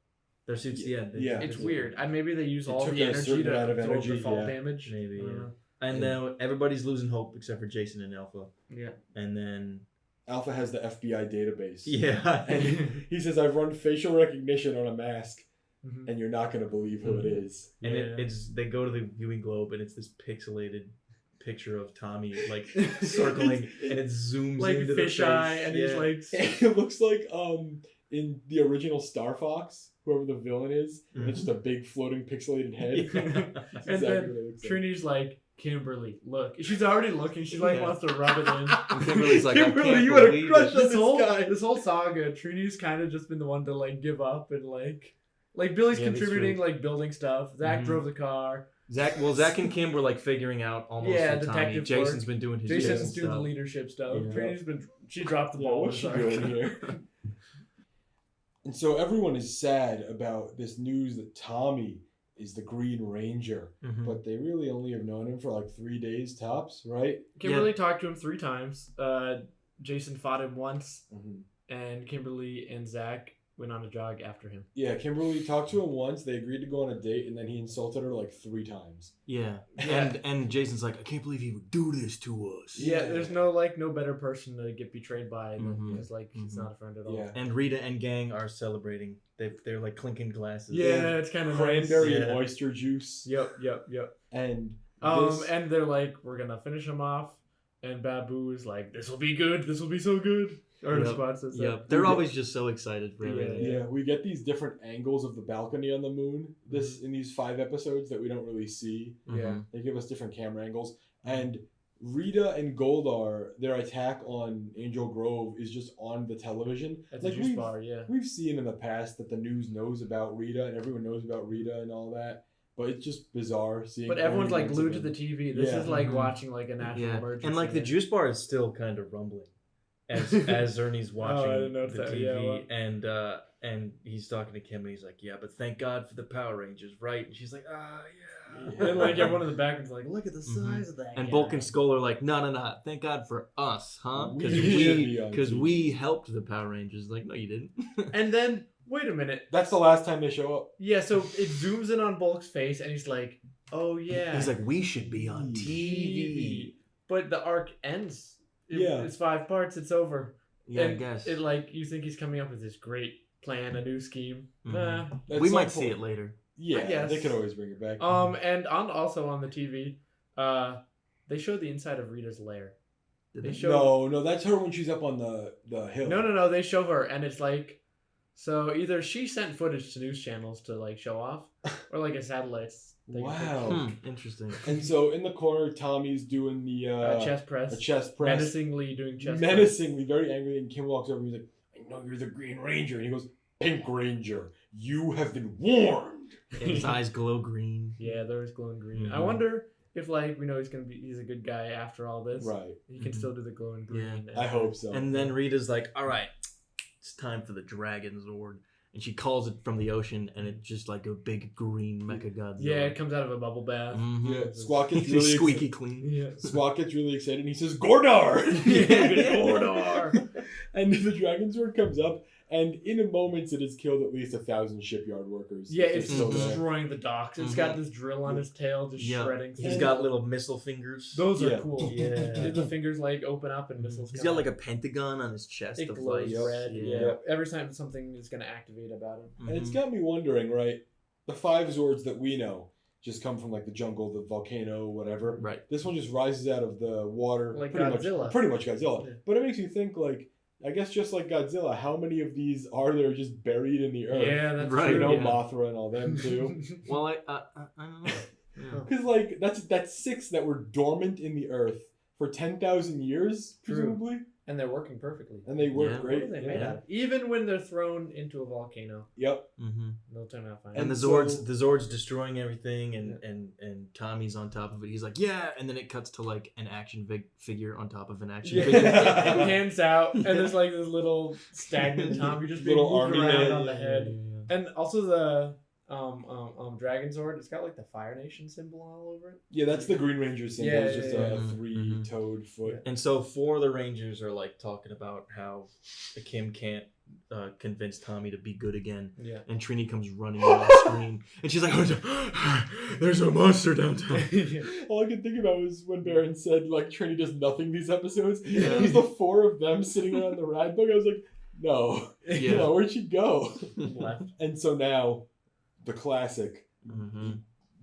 S2: their suits. Yeah.
S5: Yeah.
S4: It's weird. Maybe they use
S5: It
S4: all
S5: took
S4: the
S5: a
S4: energy
S5: certain
S4: to
S5: amount of
S4: absorb
S5: energy,
S4: the fall
S5: yeah.
S4: damage.
S2: Maybe.
S4: I don't
S2: Yeah.
S4: know.
S2: And now everybody's losing hope except for Jason and Alpha.
S4: Yeah.
S2: And then
S5: Alpha has the FBI database.
S2: Yeah.
S5: And he says, I've run facial recognition on a mask,
S4: Mhm.
S5: and you're not going to believe who it is.
S2: And
S4: Yeah.
S2: it's they go to the viewing globe and it's this pixelated picture of Tommy like circling and it zooms
S4: like
S2: into the face.
S4: fisheye, and he's
S2: Yeah.
S4: like,
S5: It looks like in the original Star Fox, whoever the villain is, and it's just a big floating pixelated head.
S2: Yeah.
S5: That's
S4: and
S5: exactly
S4: then
S5: what it looks like.
S4: Trini's like, Kimberly, look. She's already looking. She like
S2: Yeah.
S4: wants to rub it in.
S1: And Kimberly's like, I
S5: Kimberly,
S1: can't
S5: you had a
S1: believe
S5: crush
S1: it.
S5: on
S4: This whole saga, Trini's kind of just been the one to like give up and like Billy's
S2: Yeah, that's
S4: contributing,
S2: true.
S4: like building stuff. Zach
S2: Mhm.
S4: drove the car.
S2: Zach and Kim were like figuring out almost
S4: Yeah,
S2: the Tommy.
S4: detective
S2: Jason's
S4: work.
S2: been doing his
S4: Jason's
S2: Jason
S4: doing the
S2: stuff.
S4: leadership stuff.
S2: Yeah.
S4: Trini's she dropped the
S5: Yeah,
S4: ball.
S5: what's she
S4: with our-
S5: doing here? And so everyone is sad about this news that Tommy is the Green Ranger,
S2: Mhm.
S5: but they really only have known him for like 3 days tops, right?
S4: Kimberly talked to him 3 times. Jason fought him once,
S5: Mm-hmm.
S4: and Kimberly and Zach went on a jog after him.
S5: Yeah, Kimberly talked to him once. They agreed to go on a date, and then he insulted her like 3 times.
S2: Yeah.
S4: Yeah.
S2: And Jason's like, I can't believe he would do this to us.
S4: Yeah, there's no better person to get betrayed by than
S2: Mhm.
S4: because like he's
S2: Mhm.
S4: not a friend at all.
S5: Yeah.
S2: And Rita and gang are celebrating. They're like clinking glasses.
S4: Yeah, it's kind of
S5: Cranberry
S2: Nice.
S5: and
S2: Yeah.
S5: oyster juice.
S4: Yep.
S5: And this,
S4: And they're like, we're gonna finish him off, and Babu is like, this will be good. This will be so good. Or
S2: Yep.
S4: Squad says that.
S2: Yep. They're always just so excited for
S4: Yeah.
S2: everything.
S5: yeah, we get these different angles of the balcony on the moon in these 5 episodes that we don't really see.
S4: Yeah.
S5: They give us different camera angles. And Rita and Goldar, their attack on Angel Grove is just on the television.
S4: At the juice
S5: we've,
S4: bar, yeah.
S5: we've seen in the past that the news knows about Rita and everyone knows about Rita and all that. But it's just bizarre seeing.
S4: But everyone's like
S5: once
S4: glued to
S5: again.
S4: the TV. This
S5: Yeah.
S4: is like
S2: Mhm.
S4: watching like a national
S2: Yeah.
S4: emergency.
S2: And like the
S4: man.
S2: juice bar is still kind of rumbling as Ernie's watching
S4: didn't notice
S2: the
S4: that.
S2: TV
S4: Yeah, well.
S2: and he's talking to Kim and he's like, yeah, but thank God for the Power Rangers, right? And she's like, yeah.
S4: And like everyone in the back is like, look at the
S2: Mhm.
S4: size of that.
S2: And
S4: guy.
S2: Bulk and Skull are like, no, thank God for us, huh?
S5: We
S2: Because
S5: should be on TV.
S2: we helped the Power Rangers. Like, no, you didn't.
S4: And then wait a minute.
S5: That's the last time they show up.
S4: Yeah, so it zooms in on Bulk's face, and he's like, "Oh yeah."
S2: He's like, we should be on TV.
S4: But the arc ends.
S5: Yeah.
S4: It's 5 parts. It's over.
S2: Yeah, I
S4: And
S2: guess.
S4: It like you think he's coming up with this great plan, a new scheme.
S2: Mhm.
S4: Nah.
S5: At
S2: we
S5: some
S2: might see
S5: point-
S2: it later.
S5: Yeah,
S4: guess.
S5: they could always bring it back.
S4: And also on the TV, they showed the inside of Rita's lair.
S2: Did
S4: They
S2: they?
S4: show-
S5: No, that's her when she's up on the hill.
S4: No. They show her, and it's like, so either she sent footage to news channels to like show off, or like a satellite's taking
S5: Wow.
S2: Interesting.
S5: And so in the corner, Tommy's doing the
S4: pictures. Chest press.
S5: a chest press,
S4: Menacingly doing chest press.
S5: menacingly, very angry. And Kim walks over and he's like, "I know you're the Green Ranger," and he goes, "Pink Ranger, you have been warned."
S2: And his eyes glow green.
S4: Yeah, there's glowing green. I
S2: Mhm.
S4: wonder if like we know he's a good guy after all this.
S5: Right.
S4: He can
S2: Mhm.
S4: still do the glowing green.
S5: I hope so.
S2: And then Rita's like, all right, it's time for the Dragon Zord. And she calls it from the ocean, and it's just like a big green Mecha God Zord.
S4: Yeah, it comes out of a bubble bath.
S2: Mhm.
S5: yeah, Squawk gets
S2: He's
S5: really
S2: squeaky clean.
S4: Yeah.
S5: Squawk gets really excited and he says, "Gordar!"
S4: Gordar.
S5: And the Dragon Sword comes up, and in a moment it has killed at least 1,000 shipyard workers.
S4: Yeah,
S5: They're
S4: it's
S5: still there.
S4: destroying the docks. It's got this drill on his tail, just
S2: Yeah.
S4: shredding.
S2: He's
S4: things.
S2: got little missile fingers.
S4: Those are
S5: Yeah.
S4: cool.
S2: Yeah.
S4: The fingers like open up and missiles.
S2: He's
S4: come
S2: got like
S4: out.
S2: a pentagon on his chest.
S4: It
S2: of
S4: glows
S2: lights.
S4: red. Yeah. Every time something is gonna activate about him.
S5: And it's
S2: Mhm.
S5: got me wondering, right? The 5 Zords that we know just come from like the jungle, the volcano, whatever.
S2: Right.
S5: This one just rises out of the water,
S4: Like
S5: pretty
S4: Godzilla.
S5: Pretty much Godzilla.
S4: Yeah.
S5: But it makes you think, like, I guess just like Godzilla, how many of these are there just buried in the earth?
S4: Yeah, that's
S2: Right.
S5: You
S4: true.
S5: know,
S4: yeah.
S5: Mothra and all them too.
S2: Well, I don't know. Yeah.
S5: Because like that's 6 that were dormant in the earth for 10,000 years,
S4: True.
S5: presumably,
S4: And they're working perfectly.
S5: and they work
S2: Yeah.
S4: What
S5: great.
S4: are they
S5: Yeah.
S4: made out of? Even when they're thrown into a volcano,
S5: Yep.
S2: Mhm.
S4: they'll turn out fine.
S2: And the
S5: so-
S2: Zord's destroying everything, and Tommy's on top of it. He's like, yeah, and then it cuts to like an action figure on top of an action
S5: Yeah.
S2: figure.
S4: Hands out, and there's like this little stagnant Tommy just being
S5: Little
S4: moved
S5: army
S4: around
S5: man.
S4: on the head. And also the Dragon Zord, it's got like the Fire Nation symbol all over it.
S5: Yeah, that's the Green Ranger symbol.
S4: Yeah,
S5: It's just
S4: yeah,
S5: a
S2: yeah.
S5: 3-toed foot.
S2: And so 4 of the Rangers are like talking about how the Kim can't convince Tommy to be good again.
S4: Yeah.
S2: And Trini comes running off screen, and she's like, "There's a monster downtown."
S5: All I could think about was when Baron said like Trini does nothing these episodes.
S2: Yeah.
S5: It was the four of them sitting around the rad book. I was like, no,
S2: Yeah.
S5: no, where'd she go?
S4: Left.
S5: And so now, the classic,
S2: Mm-hmm.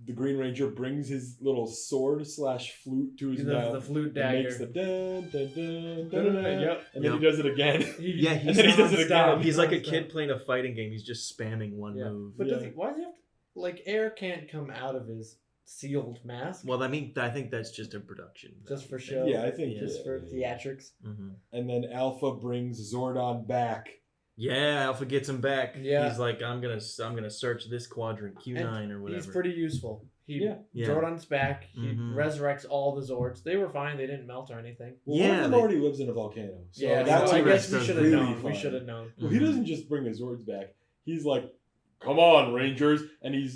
S5: the Green Ranger brings his little sword / flute to his
S4: The
S5: mouth.
S4: flute
S5: and
S4: dagger.
S5: makes the dun dun dun dun dun, dun,
S4: Yep.
S5: and then
S2: Yep.
S5: he does it again.
S2: Yeah,
S5: and then he does it again.
S2: He's like a
S4: nonstop.
S2: kid playing a fighting game. He's just spamming one
S4: Yeah.
S2: move.
S4: But
S5: Yeah.
S4: does he, why does he have to, like, air can't come out of his sealed mask?
S2: Well, I think that's just a production.
S4: Just for show?
S5: Yeah, I think
S2: Yeah.
S4: Just for theatrics?
S2: Mm-hmm.
S5: And then Alpha brings Zordon back.
S2: Yeah, Alpha gets him back.
S4: Yeah.
S2: He's like, I'm gonna search this quadrant Q9 or whatever.
S4: He's pretty useful. He
S5: Yeah.
S2: Yeah.
S4: Zordon's back. He
S2: Mhm.
S4: resurrects all the Zords. They were fine. They didn't melt or anything.
S5: Well, one
S2: Yeah,
S5: of them
S2: they-
S5: already lives in a volcano. So
S4: Yeah,
S5: that's
S4: so I
S2: T-Rex
S4: guess we
S2: does
S4: should have
S5: really
S4: known.
S5: fine.
S4: We should have known.
S5: Well, he doesn't just bring his Zords back. He's like, "Come on, Rangers," and he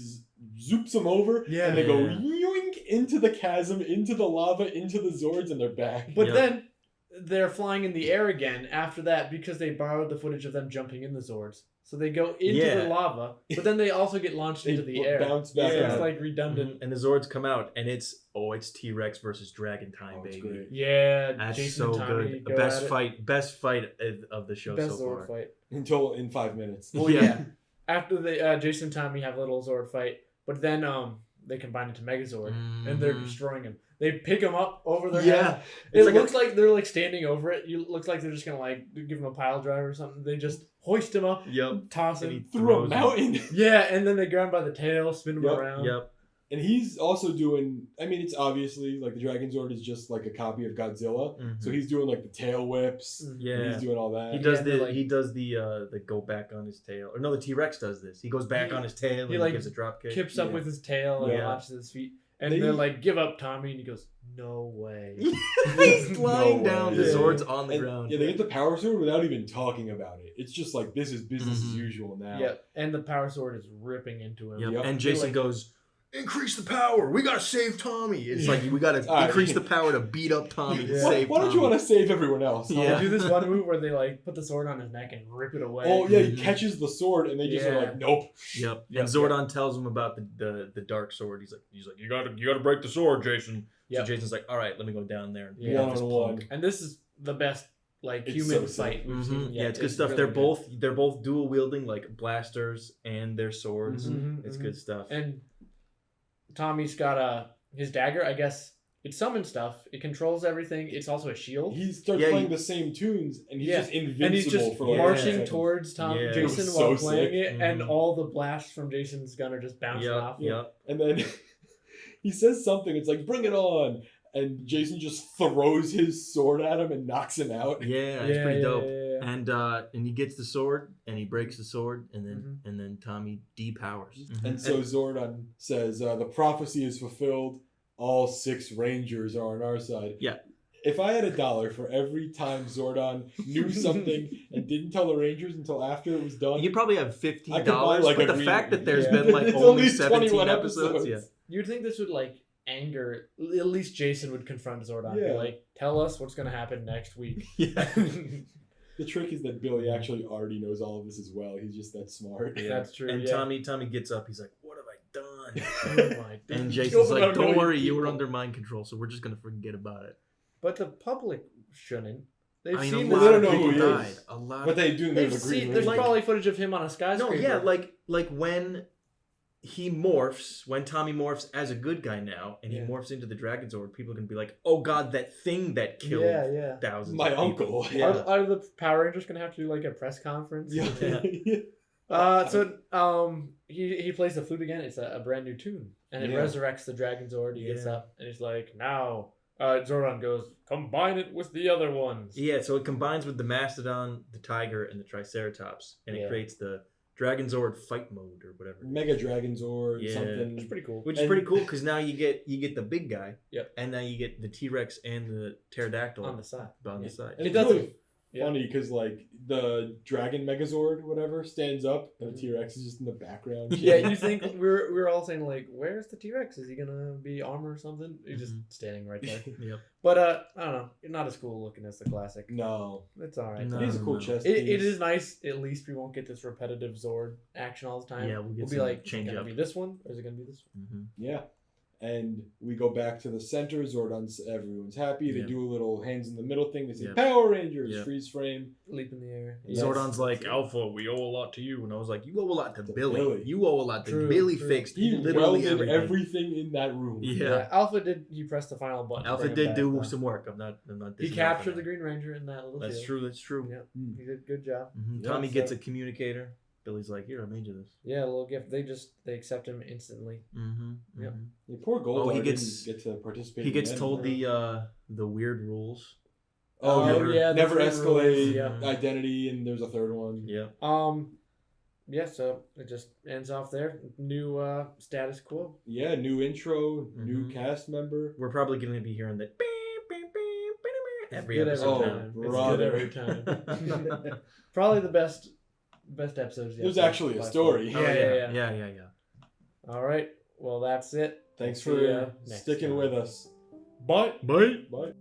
S5: zoops them over,
S4: Yeah.
S5: and they go
S2: Yeah.
S5: yoink into the chasm, into the lava, into the Zords, and they're back.
S4: But
S2: Yep.
S4: then they're flying in the air again after that because they borrowed the footage of them jumping in the Zords. So they go into
S2: Yeah.
S4: the lava, but then they also get launched
S5: They
S4: into the air.
S5: bounce back
S4: So
S2: Yeah.
S4: it's
S5: out.
S4: like redundant.
S2: Mhm. And the Zords come out, and it's T-Rex versus Dragon Time,
S5: Oh, it's
S2: baby.
S5: great.
S4: Yeah,
S2: That's
S4: Jason
S2: so
S4: and Tommy
S2: good.
S4: go
S2: Best
S4: at it.
S2: fight of the show
S4: Best
S2: so
S4: Zord
S2: far.
S4: fight.
S5: Until in 5 minutes.
S4: Well,
S2: Yeah.
S4: yeah. After the Jason and Tommy have a little Zord fight, but then they combine into Megazord and they're
S2: Mhm.
S4: destroying him. They pick him up over their
S2: Yeah.
S4: head.
S2: It's
S4: It
S2: like
S4: looks like they're like standing over it. You looks like they're just gonna like give him a pile driver or something. They just hoist him up,
S2: Yep.
S4: toss
S2: And he
S4: him.
S5: Through a
S2: throws him.
S5: mountain.
S4: Yeah, and then they grab him by the tail, spin him
S5: Yep.
S4: around.
S2: Yep.
S5: And he's also doing, I mean, it's obviously like the Dragon Zord is just like a copy of Godzilla.
S2: Mhm.
S5: So he's doing like the tail whips.
S4: Mhm.
S2: Yeah.
S5: And he's doing all that.
S2: He does
S4: and they're
S2: the
S4: like-
S2: he does the go back on his tail. Or no, the T-Rex does this. He goes back
S4: He-
S2: on his tail
S4: he,
S2: and
S4: like,
S2: gives a drop kick.
S4: Kips up
S5: Yeah.
S4: with his tail and
S2: Yeah.
S4: launches his feet. And
S5: They-
S4: they're like, give up, Tommy. And he goes, no way.
S2: He's lying
S5: No
S2: down.
S5: way.
S2: The
S5: Yeah.
S2: Zord's on the
S5: And,
S2: ground.
S5: yeah, they get the power sword without even talking about it. It's just like this is business as
S2: Mhm.
S5: usual now.
S4: Yeah, and the power sword is ripping into him.
S2: Yep.
S5: Yep.
S2: And
S4: They're
S2: Jason
S4: like-
S2: goes, increase the power. We gotta save Tommy. It's like we gotta
S5: All right.
S2: increase the power to beat up Tommy and
S4: Yeah.
S2: save
S5: Why don't you
S2: Tommy.
S5: want to save everyone else? huh?
S2: Yeah.
S4: They do this one move where they like put the sword on his neck and rip it away.
S5: Oh yeah, he
S2: Mhm.
S5: catches the sword and they just are
S4: Yeah.
S5: like, nope.
S2: Yep.
S4: Yep.
S2: And Zordon tells him about the dark sword. He's like you gotta break the sword, Jason.
S4: Yep.
S2: So Jason's like, all right, let me go down there. And
S4: Yeah.
S2: beat up this
S5: One-on-one.
S2: punk.
S4: And this is the best like
S5: It's
S4: human
S5: so sick.
S4: fight we've
S2: Mhm.
S4: seen.
S2: Yeah, it's good stuff.
S4: really
S2: They're both dual wielding like blasters and their swords.
S4: Mhm,
S2: It's
S4: mhm.
S2: good stuff.
S4: And Tommy's got his dagger. I guess it summons stuff. It controls everything. It's also a shield.
S5: He starts
S2: Yeah,
S5: playing
S2: he-
S5: the same tunes and he's
S4: Yeah.
S5: just invincible
S4: And he's just
S5: for like
S4: marching
S5: 10 seconds.
S4: towards
S2: Yeah. It
S4: Jason
S5: was
S4: while
S5: so
S4: playing
S5: sick.
S4: it, and
S2: Mhm.
S4: all the blasts from Jason's gun are just bouncing off.
S2: Yep.
S5: And then he says something. It's like, bring it on. And Jason just throws his sword at him and knocks him out.
S2: Yeah, it's pretty dope.
S4: yeah.
S2: And he gets the sword and he breaks the sword and then Tommy depowers.
S5: And so Zordon says, the prophecy is fulfilled. All 6 Rangers are on our side.
S2: Yeah.
S5: If I had $1 for every time Zordon knew something and didn't tell the Rangers until after it was done,
S2: you probably have
S5: I
S2: $15,
S5: could buy, like,
S2: but
S5: a
S2: the
S5: green-
S2: fact that there's
S5: Yeah.
S2: been like
S5: It's
S2: only
S5: only
S2: 17
S5: 21
S2: episodes, yeah.
S4: You'd think this would like anger. At least Jason would confront Zordon. Be
S5: Yeah.
S4: like, tell us what's gonna happen next week.
S2: Yeah.
S5: the trick is that Billy actually already knows all of this as well. He's just that smart.
S2: Yeah.
S4: That's true.
S2: And
S4: yeah.
S2: Tommy gets up. He's like, "What have I done?"
S4: Oh my
S2: And
S4: God.
S2: Jason's
S5: Killed
S2: like,
S5: about a
S2: "Don't
S5: million
S2: worry, you were
S5: people."
S2: under mind control, so we're just gonna forget about it."
S4: But the public shouldn't. They've
S2: I mean,
S4: seen
S2: a
S4: this.
S2: lot
S5: they
S2: of
S5: don't know
S2: people
S5: who he
S2: died.
S5: is.
S2: A lot.
S5: But they do know
S4: They've
S5: the Green
S4: seen. There's
S5: Ranger.
S4: probably footage of him on a
S2: no,
S4: skyscraper.
S2: yeah, like when he morphs, when Tommy morphs as a good guy now, and he
S4: Yeah.
S2: morphs into the Dragon Zord, people are gonna be like, "Oh God, that thing that killed
S4: yeah.
S2: thousands
S5: My
S2: of people."
S5: uncle.
S2: Yeah.
S4: Are the Power Rangers gonna have to do like a press conference?
S5: Yeah.
S4: He plays the flute again. It's a brand new tune, and it
S5: Yeah.
S4: resurrects the Dragon Zord. He gets
S2: Yeah.
S4: up and he's like, "Now." Zordon goes, "Combine it with the other ones."
S2: Yeah, so it combines with the Mastodon, the Tiger, and the Triceratops, and
S4: Yeah.
S2: it creates the Dragon Zord fight mode or whatever.
S5: Mega Dragon Zord,
S2: Yeah.
S5: something.
S4: It's pretty cool.
S2: Which is
S5: And-
S2: pretty cool because now you get the big guy.
S4: Yep.
S2: And now you get the T-Rex and the pterodactyl
S4: On the side.
S2: on
S4: Yeah.
S2: the side.
S5: And
S4: It
S5: it's
S4: doesn't.
S5: really
S4: Yeah.
S5: funny because like the Dragon Megazord, whatever, stands up and the T-Rex is just in the background.
S4: Yeah, you think we're all saying like, where's the T-Rex? Is he gonna be armor or something? He's just standing right there.
S2: Yep.
S4: But I don't know. Not as cool looking as the classic.
S5: No,
S4: It's all right.
S2: No.
S5: he's a cool chest.
S4: It
S5: piece.
S4: is nice. At least we won't get this repetitive Zord action all the time.
S2: Yeah, we'll get
S4: be
S2: some
S4: like,
S2: change
S4: is it
S2: up.
S4: gonna be this one or is it gonna be this one?
S2: Mm-hmm.
S5: Yeah. And we go back to the center. Zordon's everyone's happy. They
S2: Yeah.
S5: do a little hands in the middle thing. They say
S2: Yep.
S5: Power Rangers,
S2: Yep.
S5: freeze frame.
S4: Leap in the air.
S5: Yes.
S2: Zordon's like, Alpha, we owe a lot to you. And I was like, you owe a lot to
S5: To
S2: Billy.
S5: Billy.
S2: You owe a lot to
S4: True,
S2: Billy
S4: true.
S2: fixed
S5: He
S2: literally
S5: welded
S2: everything.
S5: everything in that room.
S2: Yeah.
S4: Alpha did. He pressed the final button. to
S2: Alpha
S4: bring him
S2: did
S4: back,
S2: do
S4: though.
S2: some work. I'm not
S4: He
S2: dissing
S4: captured
S2: Alpha.
S4: the Green Ranger in that little
S2: That's
S4: field.
S2: true. That's true.
S4: Yeah,
S5: Mm.
S4: he did good job.
S2: Mhm.
S5: Yeah,
S2: Tommy
S5: so-
S2: gets a communicator. Billy's like, here, I made you this.
S4: Yeah, a little gift. They accept him instantly.
S2: Mm-hmm.
S4: Yep.
S5: Yeah, poor Goldar
S2: Oh, he gets-
S5: didn't get to participate.
S2: He
S5: in
S2: gets
S5: the end.
S2: told the weird rules.
S5: Oh,
S2: never-
S5: yeah,
S4: the
S5: never
S4: free
S5: escalate
S4: rules, yeah.
S5: identity, and there's a third one.
S2: Yeah.
S4: Yeah, so it just ends off there. New status quo.
S5: Yeah, new intro, new
S2: Mhm.
S5: cast member.
S2: We're probably going to be hearing the every
S4: Good
S2: episode.
S5: every
S2: now.
S4: time.
S5: brother.
S4: It's good every time. Probably the best episodes yet.
S5: There's actually a
S4: by far.
S5: story.
S2: Oh,
S4: Yeah.
S2: yeah.
S4: All right. Well, that's it.
S5: Thanks
S4: See
S5: for
S4: ya next
S5: sticking
S4: time.
S5: with us.
S4: Bye.
S2: Bye.
S5: Bye.